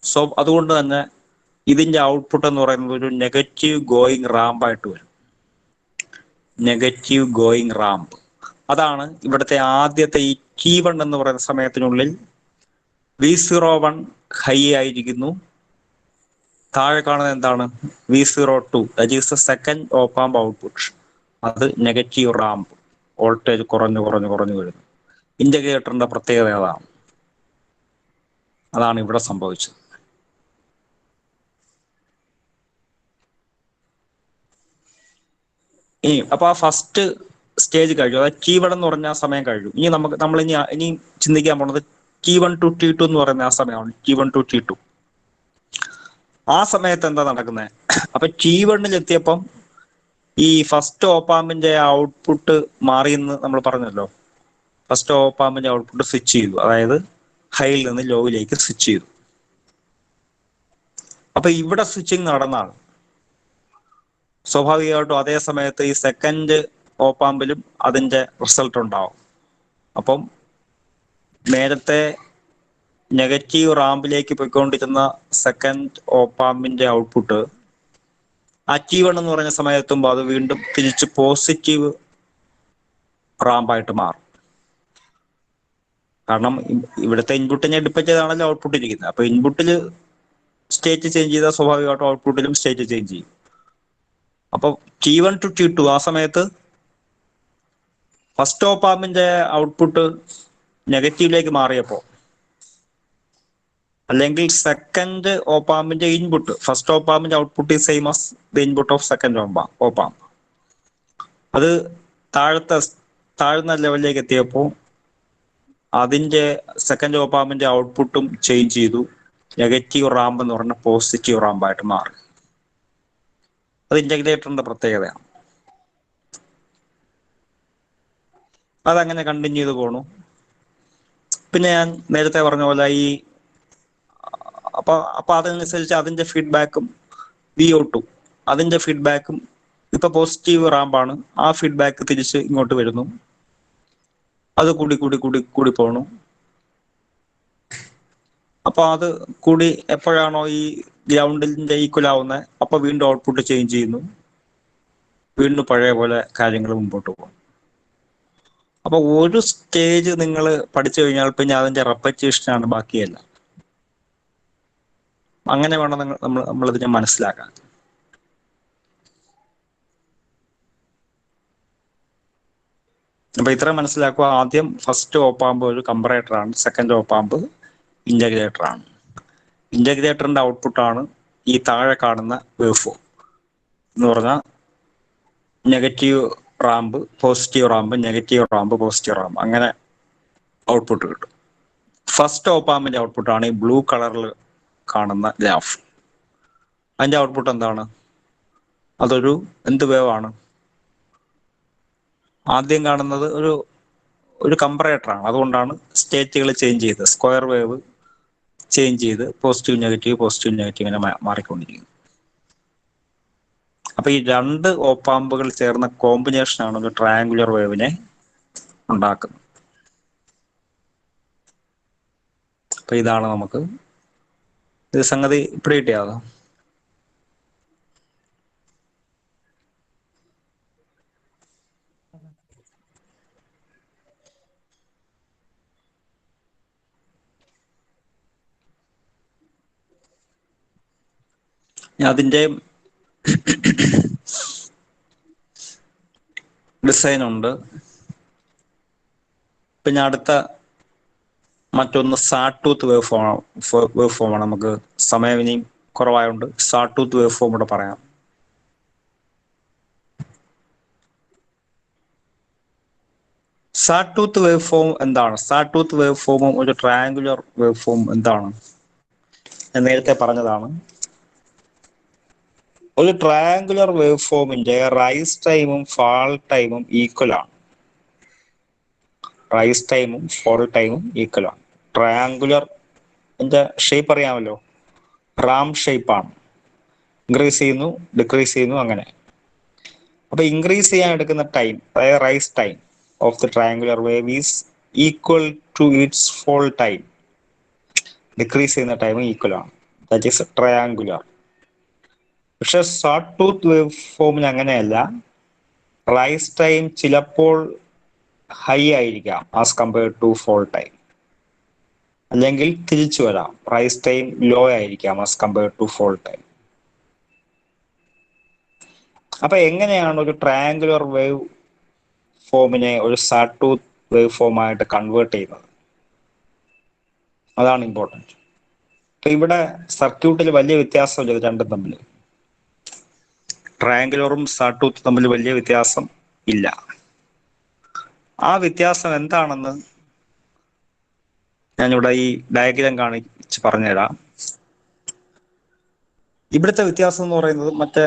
സോ അതുകൊണ്ട് തന്നെ ഇതിന്റെ ഔട്ട്പുട്ട് എന്ന് പറയുന്നത് ഒരു നെഗറ്റീവ് ഗോയിങ് റാമ്പായിട്ട് വരും. Negative going ramp. അതാണ് ഇവിടുത്തെ ആദ്യത്തെ ഈ T1 എന്ന് പറയുന്ന സമയത്തിനുള്ളിൽ V01 ഹൈ ആയിരിക്കുന്നു. താഴെ കാണുന്നത് എന്താണ്? V02, that is the second op amp output. അത് നെഗറ്റീവ് റാമ്പ്, വോൾട്ടേജ് കുറഞ്ഞു കുറഞ്ഞു കുറഞ്ഞു വരുന്നു. ഇന്റഗ്രേറ്ററിന്റെ പ്രത്യേകത അതാണ് ഇവിടെ സംഭവിച്ചത്. ഇനി അപ്പൊ ആ ഫസ്റ്റ് സ്റ്റേജ് കഴിഞ്ഞു, അതായത് T1 എന്ന് പറഞ്ഞ ആ സമയം കഴിഞ്ഞു. ഇനി നമ്മൾ ഇനി ചിന്തിക്കാൻ പോണത് T1 to T2 എന്ന് പറയുന്ന ആ സമയമാണ്. T1 to T2 ആ സമയത്ത് എന്താ നടക്കുന്നത്? അപ്പൊ T1 എത്തിയപ്പം ഈ ഫസ്റ്റ് ഓപ്പാമ്പിന്റെ ഔട്ട്പുട്ട് മാറിയെന്ന് നമ്മൾ പറഞ്ഞല്ലോ. ഫസ്റ്റ് ഓപ്പാമ്പിന്റെ ഔട്ട്പുട്ട് സ്വിച്ച് ചെയ്തു, അതായത് ഹൈയിൽ നിന്ന് ലോയിലേക്ക് സ്വിച്ച് ചെയ്തു. അപ്പൊ ഇവിടെ സ്വിച്ചിങ് നടന്നാണ് സ്വാഭാവികമായിട്ടും അതേ സമയത്ത് ഈ സെക്കൻഡ് ഓപ്പാമ്പിലും അതിന്റെ റിസൾട്ട് ഉണ്ടാവും. അപ്പം നേരത്തെ നെഗറ്റീവ് റാമ്പിലേക്ക് പോയിക്കൊണ്ടിരുന്ന സെക്കൻഡ് ഓപ്പാമ്പിന്റെ ഔട്ട്പുട്ട് ആ T1 എന്ന് പറഞ്ഞ സമയത്തുമ്പോൾ അത് വീണ്ടും തിരിച്ച് പോസിറ്റീവ് റാമ്പായിട്ട് മാറും. കാരണം ഇവിടുത്തെ ഇൻപുട്ടിനെ ഡിപ്പെൻഡ് ചെയ്താണല്ലോ ഔട്ട്പുട്ട് ഇരിക്കുന്നത്. അപ്പൊ ഇൻപുട്ടിൽ സ്റ്റേറ്റ് ചേഞ്ച് ചെയ്താൽ സ്വാഭാവികമായിട്ടും ഔട്ട്പുട്ടിലും സ്റ്റേറ്റ് ചേഞ്ച് ചെയ്യും. അപ്പൊ T1 to T2 ആ സമയത്ത് ഫസ്റ്റ് ഓപ്പാമ്പിന്റെ ഔട്ട്പുട്ട് നെഗറ്റീവിലേക്ക് മാറിയപ്പോൾ, അല്ലെങ്കിൽ സെക്കൻഡ് ഓപ്പാമ്പിന്റെ ഇൻപുട്ട്, ഫസ്റ്റ് ഓപ്പാമ്പിന്റെ ഔട്ട്പുട്ട് ഈ same as the input of second op amp, അത് താഴ്ന്ന ലെവലിലേക്ക് എത്തിയപ്പോൾ അതിന്റെ സെക്കൻഡ് ഓപ്പാമ്പിന്റെ ഔട്ട്പുട്ടും ചേഞ്ച് ചെയ്തു. നെഗറ്റീവ് റാമ്പ് എന്ന് പറഞ്ഞ പോസിറ്റീവ് റാമ്പായിട്ട് മാറി. അത് ഇന്റഗ്രേറ്ററിന്റെ പ്രത്യേകതയാണ്. അതങ്ങനെ കണ്ടിന്യൂ ചെയ്ത് പോണു. പിന്നെ ഞാൻ നേരത്തെ പറഞ്ഞ പോലെ ഈ അപ്പൊ അതനുസരിച്ച് അതിന്റെ ഫീഡ്ബാക്കും VO2 അതിന്റെ ഫീഡ്ബാക്കും ഇപ്പൊ പോസിറ്റീവ് റാമ്പാണ്, ആ ഫീഡ്ബാക്ക് തിരിച്ച് ഇങ്ങോട്ട് വരുന്നു. അത് കൂടി കൂടി കൂടി കൂടി പോണു. അപ്പൊ അത് കൂടി എപ്പോഴാണോ ഈ ഗ്രൗണ്ടിന്റെ ഈക്വൽ ആവുന്നത്, അപ്പൊ വീണ്ടും ഔട്ട്പുട്ട് ചേഞ്ച് ചെയ്യുന്നു. വീണ്ടും പഴയ പോലെ കാര്യങ്ങൾ മുമ്പോട്ട് പോകും. അപ്പൊ ഒരു സ്റ്റേജ് നിങ്ങൾ പഠിച്ചു കഴിഞ്ഞാൽ പിന്നെ അതിന്റെ റെപ്പറ്റേഷനാണ് ബാക്കിയല്ല. അങ്ങനെ വേണം നമ്മളിതിനെ മനസ്സിലാക്കാൻ. അപ്പൊ ഇത്ര മനസ്സിലാക്കുക. ആദ്യം ഫസ്റ്റ് ഓപ്പാമ്പ് ഒരു കമ്പറേറ്റർ ആണ്, സെക്കൻഡ് ഓപ്പാമ്പ് ഇന്റഗ്രേറ്റർ ആണ്. ഇന്റഗ്രേറ്ററിന്റെ ഔട്ട്പുട്ടാണ് ഈ താഴെ കാണുന്ന വേവ് ഫോം എന്ന് പറഞ്ഞാൽ negative ramp, positive ramp, negative ramp, positive ramp, അങ്ങനെ ഔട്ട്പുട്ട് കിട്ടും. ഫസ്റ്റ് ഓപ്പാമ്പിന്റെ ഔട്ട്പുട്ടാണ് ഈ ബ്ലൂ കളറിൽ കാണുന്ന ഗ്രാഫ്. അതിന്റെ ഔട്ട്പുട്ട് എന്താണ്? അതൊരു എന്ത് വേവ് ആണ്? ആദ്യം കാണുന്നത് ഒരു കമ്പറേറ്റർ ആണ്. അതുകൊണ്ടാണ് സ്റ്റേറ്റുകൾ ചേഞ്ച് ചെയ്ത് സ്ക്വയർ വേവ് ചേഞ്ച് ചെയ്ത് പോസിറ്റീവ് നെഗറ്റീവ് ഇങ്ങനെ മാറിക്കൊണ്ടിരിക്കുന്നു. അപ്പൊ ഈ രണ്ട് ഓപ്പാമ്പുകൾ ചേർന്ന കോമ്പിനേഷൻ ആണ് ഒരു ട്രയാങ്കുലർ വേവിനെ ഉണ്ടാക്കുന്നത്. അപ്പൊ ഇതാണ് നമുക്ക് ഇത് സംഗതി പ്രീറ്റ് ചെയ്യാതെ. അതിൻ്റെ ഡിസൈൻ ഉണ്ട്. പിന്നെ അടുത്ത മറ്റൊന്ന് സാട്ടൂത്ത് വേവ് ഫോമാണ്. നമുക്ക് സമയം ഇനിയും കുറവായതുകൊണ്ട് സാട്ടൂത്ത് വേവ് ഫോം കൂടെ പറയാം. സാട്ടൂത്ത് വേവ് ഫോം എന്താണ്? സാട്ടൂത്ത് വേവ് ഫോമും ഒരു ട്രയാങ്കുലർ വേവ് ഫോം എന്താണ്? ഞാൻ നേരത്തെ പറഞ്ഞതാണ്. ഒരു ട്രയാങ്കുലർ വേവ് ഫോമിന്റെ റൈസ് ടൈമും ഫാൾ ടൈമും ഈക്വൽ ആണ്. റൈസ് ടൈമും ഫോൾ ടൈമും ഈക്വൽ ആണ്. ട്രയാങ്കുലർ ഷേപ്പ് അറിയാമല്ലോ, റാം ഷേപ്പാണ്. ഇൻക്രീസ് ചെയ്യുന്നു, ഡിക്രീസ് ചെയ്യുന്നു, അങ്ങനെ. അപ്പൊ ഇൻക്രീസ് ചെയ്യാൻ എടുക്കുന്ന ടൈം, അതായത് rise time of the triangular wave is equal to its fall time. Decrease ചെയ്യുന്ന ടൈം ഈക്വൽ ആണ്. That is triangular. പക്ഷെ സാട്ടൂത്ത് വേവ് ഫോമിന് അങ്ങനെയല്ല. റൈസ് ടൈം ചിലപ്പോൾ ഹൈ ആയിരിക്കാം as compared to fall time, അല്ലെങ്കിൽ തിരിച്ചു വരാം, റൈസ് ടൈം ലോ ആയിരിക്കാം as compared to fall time. അപ്പൊ എങ്ങനെയാണ് ഒരു ട്രയാങ്കുലർ വേവ് ഫോമിനെ ഒരു സാട്ടൂത്ത് വേവ് ഫോമായിട്ട് കൺവേർട്ട് ചെയ്യുന്നത്? അതാണ് ഇമ്പോർട്ടൻറ്റ്. അപ്പൊ ഇവിടെ സർക്യൂട്ടിൽ വലിയ വ്യത്യാസമില്ല ഇത് രണ്ടും തമ്മിൽ. ട്രയാങ്കുലറും സാട്ടൂത്ത് തമ്മിൽ വലിയ വ്യത്യാസം ഇല്ല. ആ വ്യത്യാസം എന്താണെന്ന് ഞാനിവിടെ ഈ ഡയഗ്രാം കാണിച്ച് പറഞ്ഞുതരാം. ഇവിടുത്തെ വ്യത്യാസം എന്ന് പറയുന്നത് മറ്റേ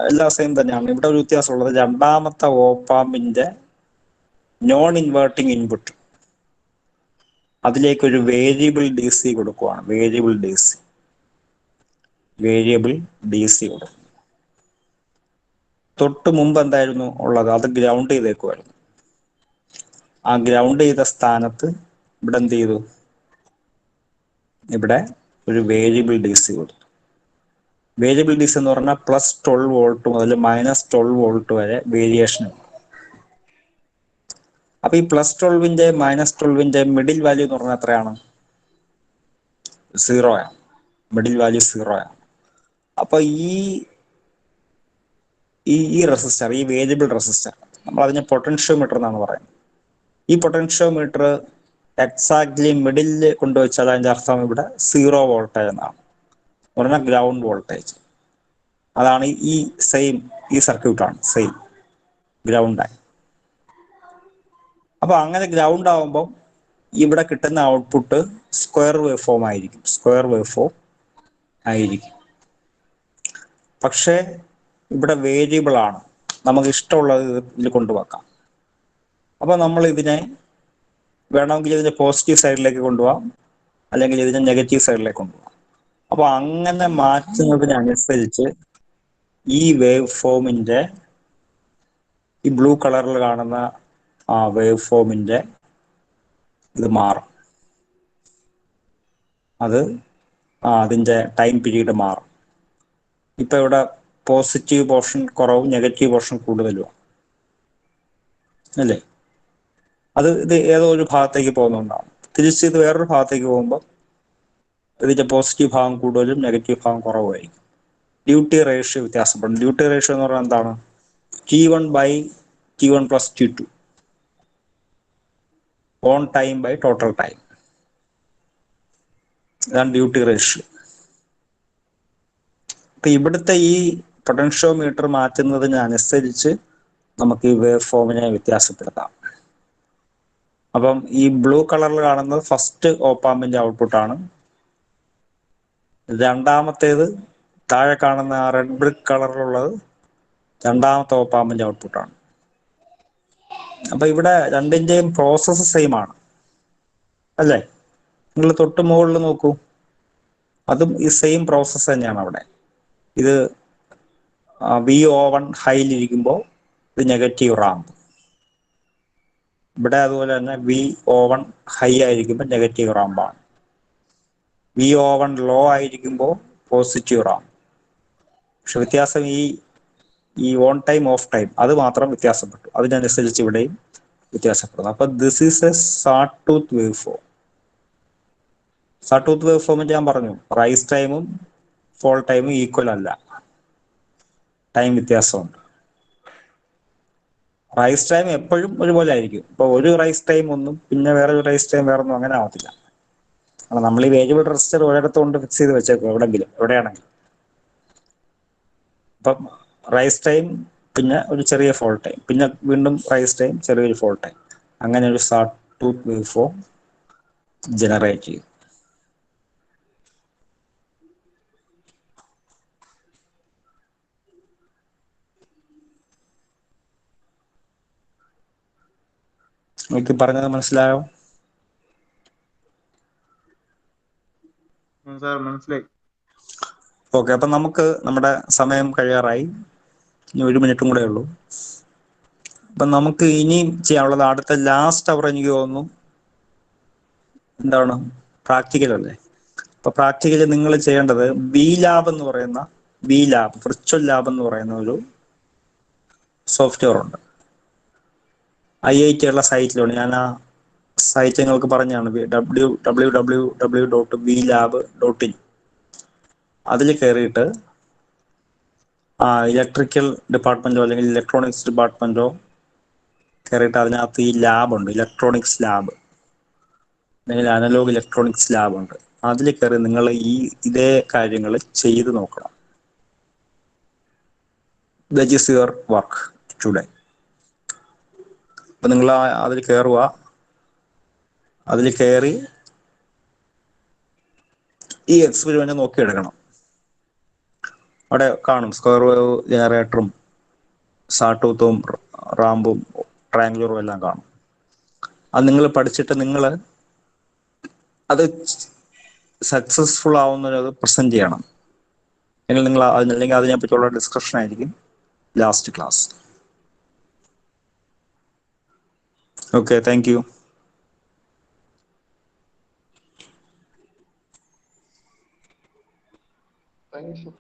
എല്ലാ സെയിം തന്നെയാണ്. ഇവിടെ ഒരു വ്യത്യാസമുള്ളത്, രണ്ടാമത്തെ ഓപ്പാമ്പിന്റെ നോൺ ഇൻവേർട്ടിംഗ് ഇൻപുട്ട്, അതിലേക്ക് ഒരു വേരിയബിൾ ഡി സി കൊടുക്കുവാണ്. വേരിയബിൾ ഡി സി കൊടുക്കും. തൊട്ട് മുമ്പ് എന്തായിരുന്നു ഉള്ളത്? അത് ഗ്രൗണ്ട് ചെയ്തേക്കുമായിരുന്നു. ആ ഗ്രൗണ്ട് ചെയ്ത സ്ഥാനത്ത് ഇവിടെ എന്ത് ചെയ്തു? ഇവിടെ ഒരു വേരിയബിൾ ഡി സി കൊടുത്തു. വേരിയബിൾ ഡി സി എന്ന് പറഞ്ഞാൽ +12 വോൾട്ട് മുതൽ -12 വോൾട്ട് വരെ വേരിയേഷൻ. അപ്പൊ ഈ +12ന്റെ -12ന്റെ മിഡിൽ വാല്യൂ എന്ന് പറഞ്ഞാൽ എത്രയാണ്? 0 ആണ്. മിഡിൽ വാല്യൂ 0 ആണ്. അപ്പൊ ഈ റെസിസ്റ്റർ, ഈ വേരിയബിൾ റെസിസ്റ്റർ, നമ്മൾ അതിനെ പൊട്ടൻഷ്യോമീറ്റർ എന്നാണ് പറയുന്നത്. ഈ പൊട്ടൻഷ്യോമീറ്റർ എക്സാക്ട്ലി മിഡിലിൽ കൊണ്ടുവച്ചാൽ അതിന്റെ അർത്ഥം ഇവിടെ 0 വോൾട്ടേജ് എന്നാണ്, പറഞ്ഞാൽ ഗ്രൗണ്ട് വോൾട്ടേജ്. അതാണ് ഈ സർക്യൂട്ടാണ് സെയിം ഗ്രൗണ്ടായി. അപ്പൊ അങ്ങനെ ഗ്രൗണ്ട് ആവുമ്പം ഇവിടെ കിട്ടുന്ന ഔട്ട്പുട്ട് സ്ക്വയർ വേവ് ഫോം ആയിരിക്കും. പക്ഷേ ഇവിടെ വേരിയബിൾ ആണ്, നമുക്ക് ഇഷ്ടമുള്ളത് ഇതിൽ കൊണ്ടുവെക്കാം. അപ്പൊ നമ്മൾ ഇതിനെ വേണമെങ്കിൽ ഇതിന്റെ പോസിറ്റീവ് സൈഡിലേക്ക് കൊണ്ടുപോകാം, അല്ലെങ്കിൽ ഇതിന്റെ നെഗറ്റീവ് സൈഡിലേക്ക് കൊണ്ടുപോകാം. അപ്പൊ അങ്ങനെ മാറ്റുന്നതിനനുസരിച്ച് ഈ വേവ് ഫോമിന്റെ, ഈ ബ്ലൂ കളറിൽ കാണുന്ന ആ വേവ് ഫോമിന്റെ ഇത് മാറും. അതിന്റെ ടൈം പീരീഡ് മാറും. ഇപ്പൊ ഇവിടെ പോസിറ്റീവ് പോർഷൻ കുറവും നെഗറ്റീവ് പോർഷൻ കൂടുതലുമാണ്, അല്ലേ? ഇത് ഏതോ ഒരു ഭാഗത്തേക്ക് പോകുന്നതുകൊണ്ടാണ്. തിരിച്ച് ഇത് വേറൊരു ഭാഗത്തേക്ക് പോകുമ്പോൾ ഇതിന്റെ പോസിറ്റീവ് ഭാഗം കൂടുതലും നെഗറ്റീവ് ഭാഗം കുറവുമായിരിക്കും. ഡ്യൂട്ടി റേഷ്യോ വ്യത്യാസപ്പെടും. ഡ്യൂട്ടി റേഷ്യോ എന്ന് പറഞ്ഞാൽ എന്താണ്? T1/T1 + T2, on time by total time. ഇതാണ് ഡ്യൂട്ടി റേഷ്യോ. അപ്പൊ ഇവിടുത്തെ ഈ പൊട്ടൻഷ്യോമീറ്റർ മാറ്റുന്നതിനനുസരിച്ച് നമുക്ക് ഈ വേവ് ഫോമിനെ വ്യത്യാസപ്പെടുത്താം. അപ്പം ഈ ബ്ലൂ കളറിൽ കാണുന്നത് ഫസ്റ്റ് ഓപ്പാമ്പിന്റെ ഔട്ട്പുട്ടാണ്. രണ്ടാമത്തേത് താഴെ കാണുന്ന റെഡ് ബ്രിക്ക് കളറിലുള്ളത് രണ്ടാമത്തെ ഓപ്പാമ്പിന്റെ ഔട്ട്പുട്ടാണ്. അപ്പൊ ഇവിടെ രണ്ടിന്റെയും പ്രോസസ്സ് സെയിം ആണ്, അല്ലേ? നിങ്ങൾ തൊട്ട് മുകളിൽ നോക്കൂ, അതും ഈ സെയിം പ്രോസസ്സ് തന്നെയാണ്. അവിടെ ഇത് VO1 ഹൈയിലിരിക്കുമ്പോൾ ഇത് നെഗറ്റീവ് റാമ്പ്. ഇവിടെ അതുപോലെ തന്നെ VO1 ഹൈ ആയിരിക്കുമ്പോൾ നെഗറ്റീവ് റാമ്പാണ്. VO1 ലോ ആയിരിക്കുമ്പോൾ പോസിറ്റീവ് റാമ്പ്. പക്ഷെ വ്യത്യാസം ഈ ഓൺ ടൈം ഓഫ് ടൈം അത് മാത്രം വ്യത്യാസപ്പെട്ടു. അതിനനുസരിച്ച് ഇവിടെയും വ്യത്യാസപ്പെടുന്നു. അപ്പൊ this is a sawtooth wave form. Sawtooth wave ഫോമിന്റെ ഞാൻ പറഞ്ഞു, റൈസ് ടൈമും ഫോൾ ടൈമും ഈക്വൽ അല്ല. ടൈം വ്യത്യാസമുണ്ട്. റൈസ് ടൈം എപ്പോഴും ഒരുപോലെ ആയിരിക്കും. ഇപ്പോൾ ഒരു റൈസ് ടൈം ഒന്നും പിന്നെ വേറെ ഒരു റൈസ് ടൈം വേറെ ഒന്നും അങ്ങനെ ആവത്തില്ല. കാരണം നമ്മൾ ഈ വേരിയബിൾ റെസിസ്റ്റർ ഒരിടത്ത് കൊണ്ട് ഫിക്സ് ചെയ്ത് വെച്ചേക്കും, എവിടെയാണെങ്കിലും. അപ്പം റൈസ് ടൈം പിന്നെ ഒരു ചെറിയ ഫോൾ ടൈം, പിന്നെ വീണ്ടും റൈസ് ടൈം ചെറിയൊരു ഫോൾ ടൈം, അങ്ങനെ ഒരു സാർട്ട് ടൂത്ത് വേവ് ഫോം ജനറേറ്റ് ചെയ്യും. നിങ്ങൾക്ക് പറഞ്ഞത് മനസ്സിലായോ? സാർ മനസ്സിലായി. ഓക്കെ, അപ്പം നമുക്ക് നമ്മുടെ സമയം കഴിയാറായി. ഇനി 1 മിനിറ്റും കൂടെ ഉള്ളൂ. അപ്പം നമുക്ക് ഇനിയും ചെയ്യാനുള്ളത് അടുത്ത ലാസ്റ്റ് അവർ എനിക്ക് തോന്നുന്നു എന്താണ്, പ്രാക്ടിക്കൽ അല്ലേ. അപ്പൊ പ്രാക്ടിക്കലി നിങ്ങൾ ചെയ്യേണ്ടത് വി ലാബ് എന്ന് പറയുന്ന വിർച്വൽ ലാബ് എന്ന് പറയുന്ന ഒരു സോഫ്റ്റ്വെയർ ഉണ്ട്. IIT ഉള്ള സൈറ്റിലുണ്ട്. ഞാൻ ആ സൈറ്റ് നിങ്ങൾക്ക് പറഞ്ഞാണ്, www.vlab.in. അതിൽ കയറിയിട്ട് ഇലക്ട്രിക്കൽ ഡിപ്പാർട്ട്മെന്റോ അല്ലെങ്കിൽ ഇലക്ട്രോണിക്സ് ഡിപ്പാർട്ട്മെന്റോ കയറിയിട്ട് അതിനകത്ത് ഈ ലാബുണ്ട്, ഇലക്ട്രോണിക്സ് ലാബ് അല്ലെങ്കിൽ അനലോഗ് ഇലക്ട്രോണിക്സ് ലാബ് ഉണ്ട്. അതിൽ കയറി നിങ്ങൾ ഇതേ കാര്യങ്ങൾ ചെയ്ത് നോക്കണം. That is your work today. അപ്പൊ നിങ്ങൾ അതിൽ കയറുക. അതിൽ കയറി ഈ എക്സ്പെരിമെന്റ് നോക്കിയെടുക്കണം. അവിടെ കാണും സ്ക്വയർ വേവ് ജനറേറ്ററും സാട്ടൂത്തും റാമ്പും ട്രയാങ്കുലറും എല്ലാം കാണും. അത് നിങ്ങൾ പഠിച്ചിട്ട് നിങ്ങൾ അത് സക്സസ്ഫുൾ ആവുന്നത് പ്രസന്റ് ചെയ്യണം. അല്ലെങ്കിൽ അതിനെ പറ്റിയുള്ള ഡിസ്കഷൻ ആയിരിക്കും last class. Okay, thank you. Thank you.